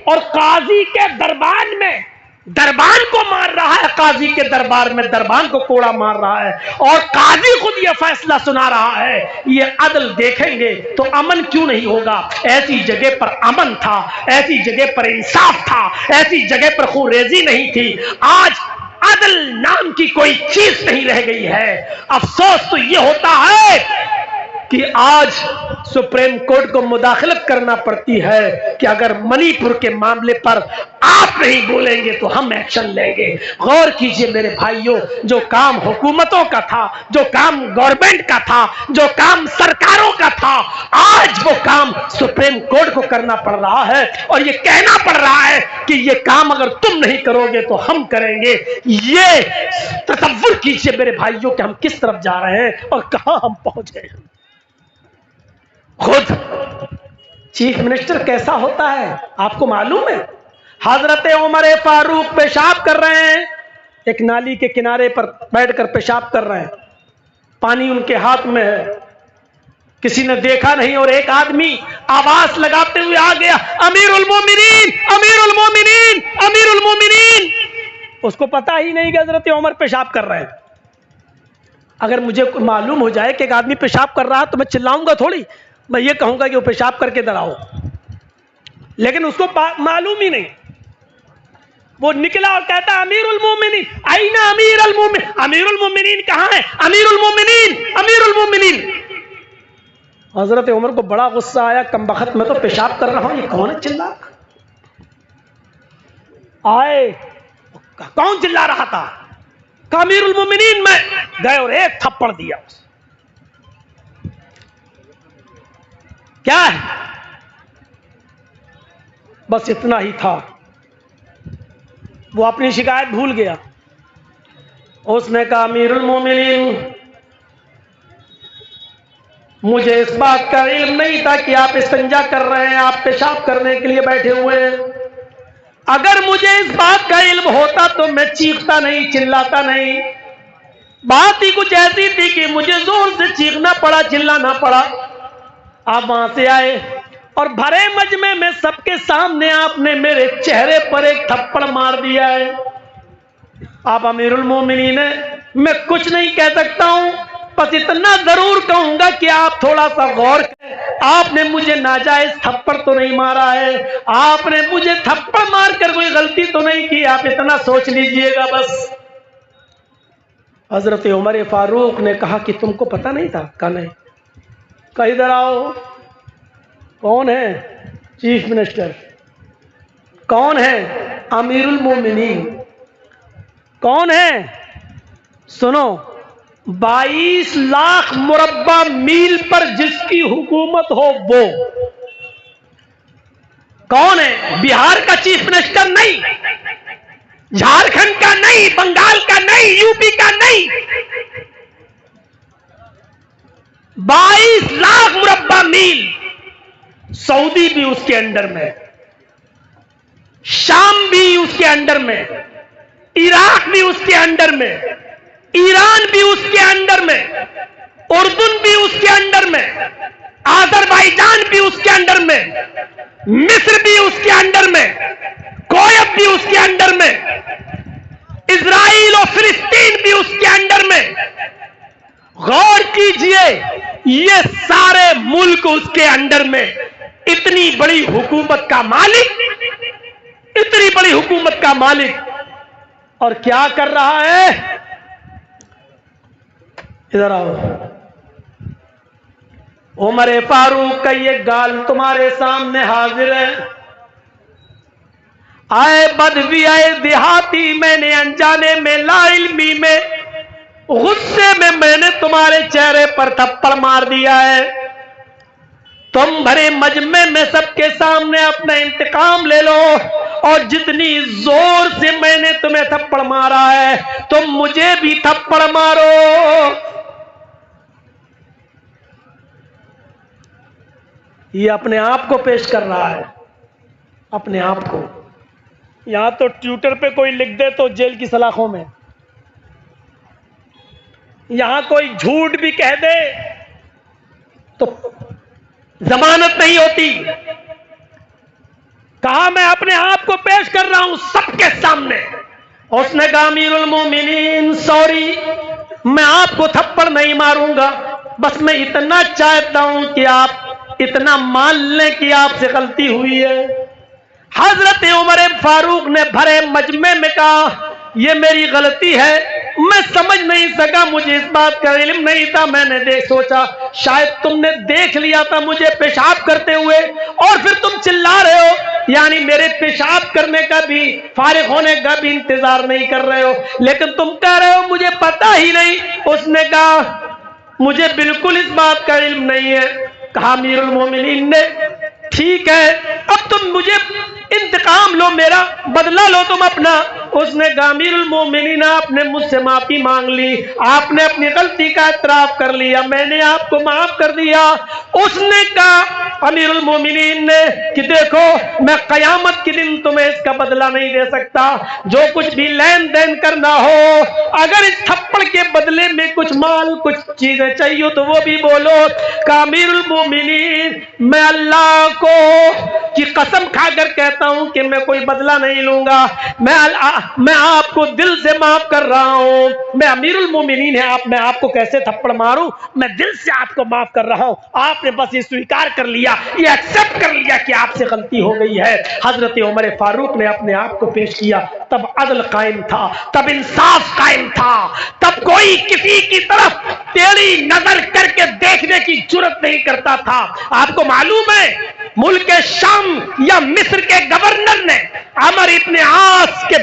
اور قاضی کے دربان میں دربان کو مار رہا ہے, قاضی کے دربار میں دربان کو کوڑا مار رہا ہے, اور قاضی خود یہ فیصلہ سنا رہا ہے, یہ عدل دیکھیں گے تو امن کیوں نہیں ہوگا؟ ایسی جگہ پر امن تھا, ایسی جگہ پر انصاف تھا, ایسی جگہ پر خونریزی نہیں تھی. آج عدل نام کی کوئی چیز نہیں رہ گئی ہے. افسوس تو یہ ہوتا ہے کہ آج سپریم کورٹ کو مداخلت کرنا پڑتی ہے کہ اگر منی پور کے معاملے پر آپ نہیں بولیں گے تو ہم ایکشن لیں گے. غور کیجئے میرے بھائیوں, جو کام حکومتوں کا تھا, جو کام گورنمنٹ کا تھا, جو کام سرکاروں کا تھا, آج وہ کام سپریم کورٹ کو کرنا پڑ رہا ہے اور یہ کہنا پڑ رہا ہے کہ یہ کام اگر تم نہیں کرو گے تو ہم کریں گے. یہ تصور کیجئے میرے بھائیوں کہ ہم کس طرف جا رہے ہیں اور کہاں ہم پہنچ گئے ہیں. خود چیف منسٹر کیسا ہوتا ہے آپ کو معلوم ہے؟ حضرت عمر فاروق پیشاب کر رہے ہیں, ایک نالی کے کنارے پر بیٹھ کر پیشاب کر رہے ہیں, پانی ان کے ہاتھ میں ہے, کسی نے دیکھا نہیں اور ایک آدمی آواز لگاتے ہوئے آ گیا, امیر المومنین, امیر المومنین, امیر المومنین. اس کو پتا ہی نہیں کہ حضرت عمر پیشاب کر رہے ہیں. اگر مجھے معلوم ہو جائے کہ ایک آدمی پیشاب کر رہا تو میں چلاؤں گا تھوڑی, میں یہ کہوں گا کہ وہ پیشاب کر کے ادھر آؤ, لیکن اس کو معلوم ہی نہیں. وہ نکلا اور کہتا امیر المومنین, آئین امیر المومنین, امیر المومنین کہاں ہے؟ امیر المومنین, امیر المومنین. حضرت عمر کو بڑا غصہ آیا, کم بخت میں تو پیشاب کر رہا ہوں, یہ کون ہے چلا؟ آئے, کون چلا رہا تھا؟ کہ امیر المومنین میں. گئے اور ایک تھپڑ دیا. کیا ہے؟ بس اتنا ہی تھا. وہ اپنی شکایت بھول گیا. اس نے کہا امیر المومنین, مجھے اس بات کا علم نہیں تھا کہ آپ استنجا کر رہے ہیں, آپ پیشاب کرنے کے لیے بیٹھے ہوئے ہیں. اگر مجھے اس بات کا علم ہوتا تو میں چیختا نہیں, چلاتا نہیں. بات ہی کچھ ایسی تھی کہ مجھے زور سے چیخنا پڑا, چلانا پڑا. آپ وہاں سے آئے اور بھرے مجمع میں سب کے سامنے آپ نے میرے چہرے پر ایک تھپڑ مار دیا ہے. آپ امیر المومنین ہیں، میں کچھ نہیں کہہ سکتا ہوں، بس اتنا ضرور کہوں گا کہ آپ تھوڑا سا غور کریں. آپ نے مجھے ناجائز تھپڑ تو نہیں مارا ہے، آپ نے مجھے تھپڑ مار کر کوئی غلطی تو نہیں کی، آپ اتنا سوچ لیجئے گا بس. حضرت عمر فاروق نے کہا کہ تم کو پتہ نہیں تھا؟ کہا نہیں. کہا ادھر آؤ. کون ہے؟ Chief minister. کون ہے؟ امیر المومنین. کون ہے؟ سنو، 22 لاکھ مربع میل پر جس کی حکومت ہو وہ. کون ہے؟ بہار کا چیف منسٹر نہیں، جھارکھنڈ کا نہیں، بنگال کا نہیں، یو پی کا نہیں. 22 لاکھ مربع میل. سعودی بھی اس کے انڈر میں، شام بھی اس کے انڈر میں، عراق بھی اس کے انڈر میں، ایران بھی اس کے انڈر میں، اردن بھی اس کے انڈر میں، آذربائیجان بھی اس کے انڈر میں، مصر بھی اس کے انڈر میں، کویت بھی اس کے انڈر میں، اسرائیل اور فلسطین بھی اس کے انڈر میں. غور کیجئے، یہ سارے ملک اس کے انڈر میں. اتنی بڑی حکومت کا مالک، اتنی بڑی حکومت کا مالک، اور کیا کر رہا ہے؟ ادھر آؤ. عمر فاروق کا یہ گال تمہارے سامنے حاضر ہے. آئے بدوی آئے دیہاتی، میں نے انجانے میں لا علمی میں غصے میں نے تمہارے چہرے پر تھپڑ مار دیا ہے. تم بھرے مجمع میں سب کے سامنے اپنا انتقام لے لو، اور جتنی زور سے میں نے تمہیں تھپڑ مارا ہے تم مجھے بھی تھپڑ مارو. یہ اپنے آپ کو پیش کر رہا ہے، اپنے آپ کو. یہاں تو ٹویٹر پہ کوئی لکھ دے تو جیل کی سلاخوں میں، یہاں کوئی جھوٹ بھی کہہ دے تو ضمانت نہیں ہوتی. کہا میں اپنے آپ کو پیش کر رہا ہوں سب کے سامنے. اس نے کہا امیر المومنین سوری، میں آپ کو تھپڑ نہیں ماروں گا، بس میں اتنا چاہتا ہوں کہ آپ اتنا مان لیں کہ آپ سے غلطی ہوئی ہے. حضرت عمر فاروق نے بھرے مجمع میں کہا یہ میری غلطی ہے، میں سمجھ نہیں سکا، مجھے اس بات کا علم نہیں تھا. میں نے سوچا شاید تم نے دیکھ لیا تھا مجھے پیشاب کرتے ہوئے اور پھر تم چلا رہے ہو، یعنی میرے پیشاب کرنے کا بھی، فارغ ہونے کا بھی انتظار نہیں کر رہے ہو، لیکن تم کہہ رہے ہو مجھے پتا ہی نہیں. اس نے کہا مجھے بالکل اس بات کا علم نہیں ہے. کہا امیر المومنین نے ٹھیک ہے، اب تم مجھے انتقام لو، میرا بدلہ لو تم اپنا. اس نے کہا امیر المومنین آپ نے مجھ سے معافی مانگ لی، آپ نے اپنی غلطی کا اعتراف کر لیا، میں نے آپ کو معاف کر دیا. اس نے کہا امیر المومنین نے کہ دیکھو میں قیامت کے دن تمہیں اس کا بدلہ نہیں دے سکتا، جو کچھ بھی لین دین کرنا ہو، اگر اس تھپڑ کے بدلے میں کچھ مال کچھ چیزیں چاہیے تو وہ بھی بولو. کہ امیر المومنین میں اللہ کو کی قسم کھا کر کہتا ہوں کہ میں کوئی بدلہ نہیں لوں گا، میں آپ کو دل سے معاف کر رہا ہوں. میں امیر المومنین ہے، میں آپ کو کیسے تھپڑ ماروں، میں دل سے آپ کو معاف کر رہا ہوں. آپ نے بس یہ سویکار کر لیا، یہ ایکسپٹ کر لیا کہ آپ سے غلطی ہو گئی ہے. حضرت عمر فاروق نے اپنے آپ کو پیش کیا. تب عدل قائم تھا، تب انصاف قائم تھا، تب کوئی کسی کی طرف ٹیڑھی نظر کر کے دیکھنے کی جرات نہیں کرتا تھا. آپ کو معلوم ہے ملک شام یا مصر کے گورنر نے عمر ابن عاص کے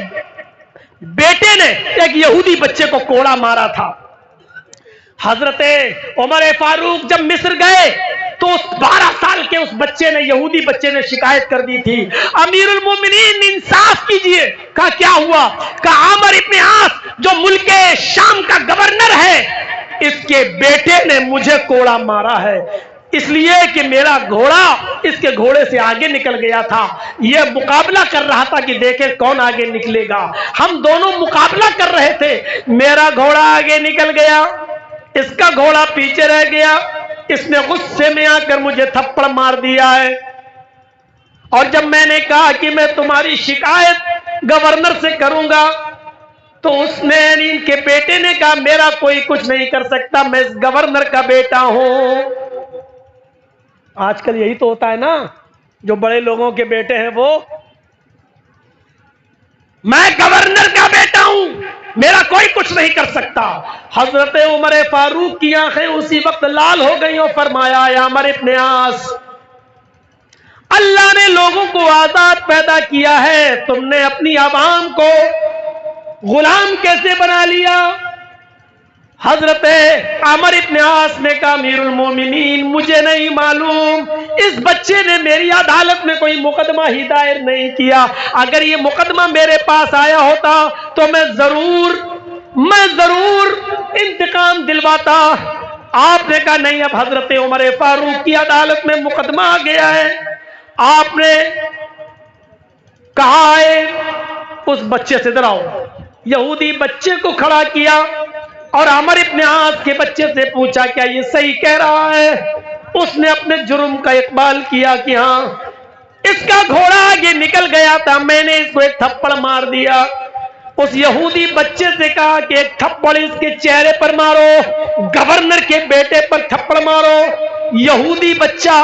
بیٹے نے ایک یہودی بچے کو کوڑا مارا تھا. حضرت عمر فاروق جب مصر گئے تو اس 12 سال کے اس بچے نے، یہودی بچے نے شکایت کر دی تھی. امیر المومنین انصاف کیجئے. کہا کیا ہوا؟ کہا عمر ابن عاص جو ملک شام کا گورنر ہے، اس کے بیٹے نے مجھے کوڑا مارا ہے، اس لیے کہ میرا گھوڑا اس کے گھوڑے سے آگے نکل گیا تھا. یہ مقابلہ کر رہا تھا کہ دیکھیں کون آگے نکلے گا. ہم دونوں مقابلہ کر رہے تھے، میرا گھوڑا آگے نکل گیا، اس کا گھوڑا پیچھے رہ گیا. اس نے غصے میں آ کر مجھے تھپڑ مار دیا ہے، اور جب میں نے کہا کہ میں تمہاری شکایت گورنر سے کروں گا تو اس نے ان کے بیٹے نے کہا میرا کوئی کچھ نہیں کر سکتا، میں گورنر کا بیٹا ہوں۔ آج کل یہی تو ہوتا ہے نا، جو بڑے لوگوں کے بیٹے ہیں وہ، میں گورنر کا بیٹا ہوں، میرا کوئی کچھ نہیں کر سکتا۔ حضرت عمر فاروق کی آنکھیں اسی وقت لال ہو گئی اور فرمایا یا عمر ابن عاص، اللہ نے لوگوں کو آزاد پیدا کیا ہے، تم نے اپنی عوام کو غلام کیسے بنا لیا؟ حضرت عمر ابن عاص نے کہا امیر المومنین مجھے نہیں معلوم، اس بچے نے میری عدالت میں کوئی مقدمہ ہی دائر نہیں کیا، اگر یہ مقدمہ میرے پاس آیا ہوتا تو میں ضرور انتقام دلواتا۔ آپ نے کہا نہیں، اب حضرت عمر فاروق کی عدالت میں مقدمہ آ گیا ہے، آپ نے کہا ہے اس بچے سے ڈراؤ، یہودی بچے کو کھڑا کیا اور عمر ابن عاص کے بچے سے پوچھا کیا یہ صحیح کہہ رہا ہے؟ اس نے اپنے جرم کا اقبال کیا کہ ہاں، اس کا گھوڑا آگے نکل گیا تھا، میں نے اس کو ایک تھپڑ مار دیا۔ اس یہودی بچے سے کہا کہ ایک تھپڑ اس کے چہرے پر مارو، گورنر کے بیٹے پر تھپڑ مارو۔ یہودی بچہ،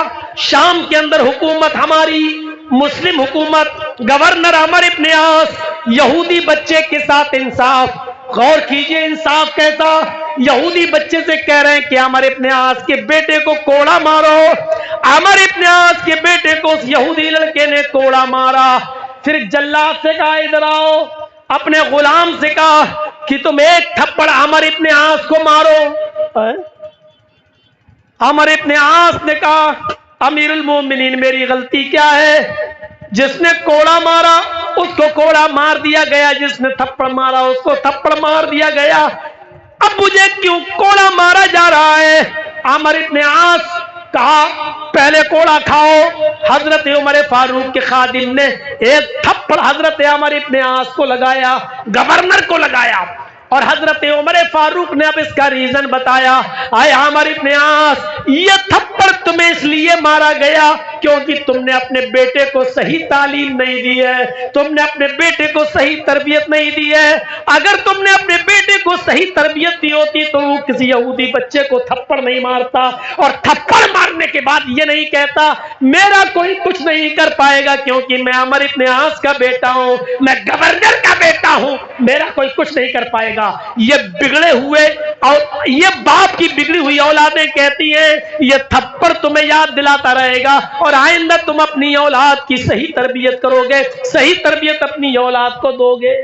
شام کے اندر حکومت ہماری مسلم حکومت، گورنر عمر ابن عاص، یہودی بچے کے ساتھ انصاف، غور کیجئے انصاف کیسا، یہودی بچے سے کہہ رہے ہیں کہ عمر ابن عاص کے بیٹے کو کوڑا مارو۔ عمر ابن عاص کے بیٹے کو اس یہودی لڑکے نے کوڑا مارا، پھر جلاد سے کہا ادھر آؤ، اپنے غلام سے کہا کہ تم ایک تھپڑ عمر ابن عاص کو مارو۔ عمر ابن عاص نے کہا امیر المومنین میری غلطی کیا ہے؟ جس نے کوڑا مارا اس کو کوڑا مار دیا گیا، جس نے تھپڑ مارا اس کو تھپڑ مار دیا گیا، اب مجھے کیوں کوڑا مارا جا رہا ہے؟ عمر ابن عاص کہا پہلے کوڑا کھاؤ۔ حضرت عمر فاروق کے خادم نے ایک تھپڑ حضرت عمر ابن عاص کو لگایا، گورنر کو لگایا، اور حضرت عمر فاروق نے اب اس کا ریزن بتایا، اے عمر ابن عاص یہ تھپڑ تمہیں اس لیے مارا گیا کیونکہ تم نے اپنے بیٹے کو صحیح تعلیم نہیں دی ہے، تم نے اپنے بیٹے کو صحیح تربیت نہیں دی ہے، اگر تم نے اپنے بیٹے کو صحیح تربیت دی ہوتی تو وہ کسی یہودی بچے کو تھپڑ نہیں مارتا، اور تھپڑ مارنے کے بعد یہ نہیں کہتا میرا کوئی کچھ نہیں کر پائے گا کیونکہ میں عمر ابن عاص کا بیٹا ہوں، میں گورنر کا بیٹا ہوں، میرا کوئی کچھ نہیں کر پائے گا۔ یہ بگڑے ہوئے اور یہ باپ کی بگڑی ہوئی اولادیں کہتی ہیں یہ تھپڑ تمہیں یاد دلاتا رہے گا اور آئندہ تم اپنی اولاد کی صحیح تربیت کرو گے، صحیح تربیت اپنی اولاد کو دو گے۔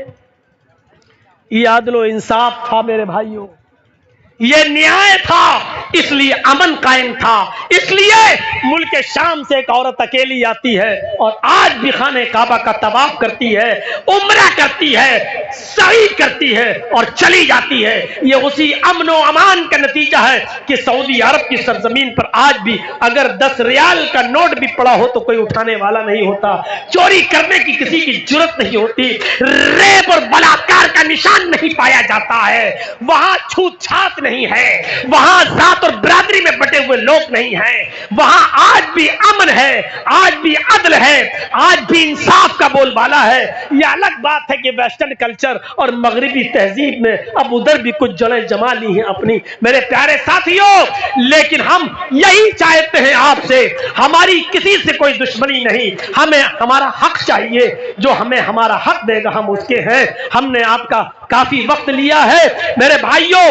یہ عدل و انصاف تھا میرے بھائیوں، یہ نیائے تھا، اس لیے امن قائم تھا، اس لیے ملک شام سے ایک عورت اکیلی آتی ہے اور آج بھی خانہ کعبہ کا طواف کرتی ہے، عمرہ کرتی ہے، سعی کرتی ہے اور چلی جاتی ہے۔ یہ اسی امن و امان کا نتیجہ ہے کہ سعودی عرب کی سرزمین پر آج بھی اگر 10 ریال کا نوٹ بھی پڑا ہو تو کوئی اٹھانے والا نہیں ہوتا، چوری کرنے کی کسی کی جرت نہیں ہوتی، ریپ اور بلاکار کا نشان نہیں پایا جاتا ہے، وہاں چھوت چھات نہیں ہے، وہاں ذات اور برادری میں بٹے ہوئے لوگ نہیں ہیں، وہاں آج بھی امن ہے، آج بھی عدل ہے، آج بھی انصاف کا بول بالا ہے۔ یہ الگ بات ہے کہ ویسٹرن کلچر اور مغربی تہذیب میں اب ادھر بھی کچھ جڑیں جما لی ہیں اپنی، میرے پیارے ساتھیوں، لیکن ہم یہی چاہتے ہیں آپ سے، ہماری کسی سے کوئی دشمنی نہیں، ہمیں ہمارا حق چاہیے، جو ہمیں ہمارا حق دے گا ہم اس کے ہیں۔ ہم نے آپ کا کافی وقت لیا ہے میرے بھائیوں،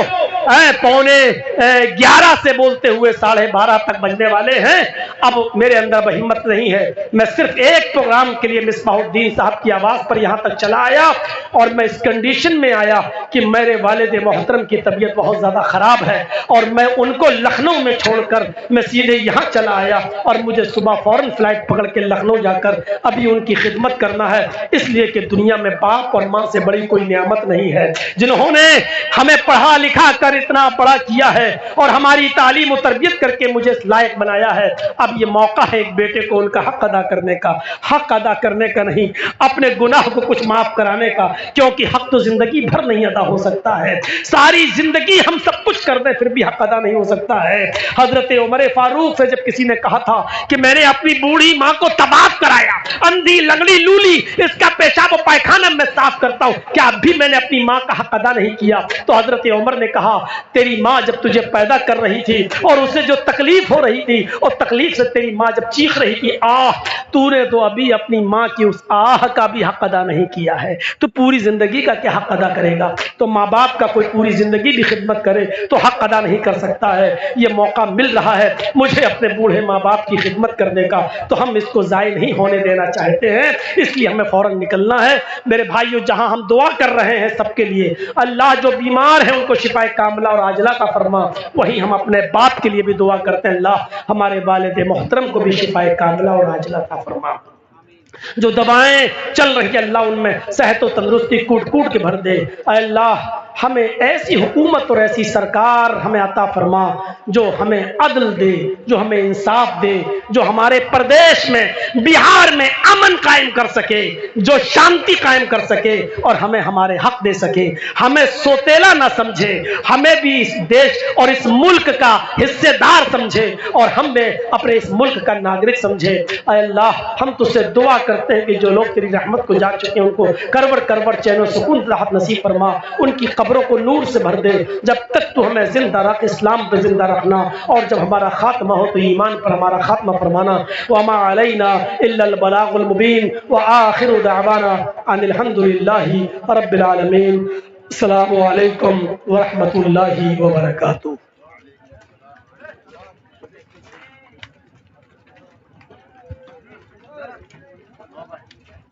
11:15 سے بولتے ہوئے 12:30 تک بجنے والے ہیں، اب میرے اندر ہمت نہیں ہے، میں صرف ایک پروگرام کے لیے مصباح الدین صاحب کی آواز پر یہاں تک چلا آیا، اور میں اس کنڈیشن میں آیا کہ میرے والد محترم کی طبیعت بہت زیادہ خراب ہے اور میں ان کو لکھنؤ میں چھوڑ کر میں سیدھے یہاں چلا آیا، اور مجھے صبح فوراً فلائٹ پکڑ کے لکھنؤ جا کر ابھی ان کی خدمت کرنا ہے، اس لیے کہ دنیا میں باپ اور ماں سے بڑی کوئی نعمت نہیں ہے، جنہوں نے ہمیں پڑھا لکھا کر اتنا بڑا کیا ہے اور ہماری تعلیم و تربیت کر کے مجھے اس لائق بنایا ہے، اب یہ موقع ہے ایک بیٹے کو ان کا حق ادا کرنے کا، حق ادا کرنے کا نہیں، اپنے گناہ کو کچھ معاف کرانے کا، کیونکہ حق تو زندگی بھر نہیں ادا ہو سکتا ہے، ساری زندگی ہم سب کچھ کر دیں پھر بھی حق ادا نہیں ہو سکتا ہے۔ حضرت عمر فاروق سے جب کسی نے کہا تھا کہ میں نے اپنی بوڑھی ماں کو طواف کرایا، اندھی لنگڑی لولی اس کا پیشاب و پائخانہ میں صاف کرتا ہوں، کیا اب بھی میں نے اپنی ماں کا حق ادا نہیں کیا؟ تو حضرت عمر نے کہا تیری ماں جب تجھے پیدا کر رہی تھی اور اسے جو تکلیف ہو رہی تھی اور تکلیف سے تیری ماں جب چیخ رہی تھی آہ، تو نے تو ابھی اپنی ماں کی اس آہ کا بھی حق ادا نہیں کیا ہے، تو پوری زندگی کا کیا حق ادا کرے گا؟ تو ماں باپ کا کوئی پوری زندگی بھی خدمت کرے تو حق ادا نہیں کر سکتا ہے۔ یہ موقع مل رہا ہے مجھے اپنے بوڑھے ماں باپ کی خدمت کرنے کا، تو ہم اس کو ضائع نہیں ہونے دینا چاہتے ہیں، اس لیے ہمیں فوراً نکلنا ہے۔ میرے بھائیو، جہاں ہم دعا کر رہے ہیں سب کے لیے، اللہ جو بیمار ہیں ان کو شفا کاملہ اور عاجلہ کا فرما، وہیں ہم اپنے باپ کے لیے بھی دعا کرتے ہیں اللہ ہمارے والد محترم کو بھی شفا کاملہ اور عاجلہ کا فرما۔ جو دوائیں چل رہی ہیں اللہ ان میں صحت و تندرستی کوٹ کوٹ کے بھر دے۔ اے اللہ ہمیں ایسی حکومت اور ایسی سرکار ہمیں عطا فرما جو ہمیں عدل دے، جو ہمیں انصاف دے، جو ہمارے پردیش میں بہار میں امن قائم کر سکے، جو شانتی قائم کر سکے اور ہمیں ہمارے حق دے سکے، ہمیں سوتیلا نہ سمجھے، ہمیں بھی اس دیش اور اس ملک کا حصے دار سمجھے اور ہم نے اپنے اس ملک کا ناگرک سمجھے۔ اے اللہ ہم تجھ سے دعا کرتے ہیں کہ جو لوگ تیری رحمت کو جا چکے ہیں ان کو کربڑ کربڑ چین و سکون راحت نصیب فرما، ان کی قبروں کو نور سے بھر دے، جب تک تو ہمیں زندہ رکھ اسلام پہ زندہ رکھنا، اور جب ہمارا خاتمہ ہو تو ایمان پر ہمارا خاتمہ فرمانا۔ وما علینا الا البلاغ المبین وآخر دعوانا ان الحمد للہ رب العالمین۔ السلام علیکم ورحمۃ اللہ وبرکاتہ۔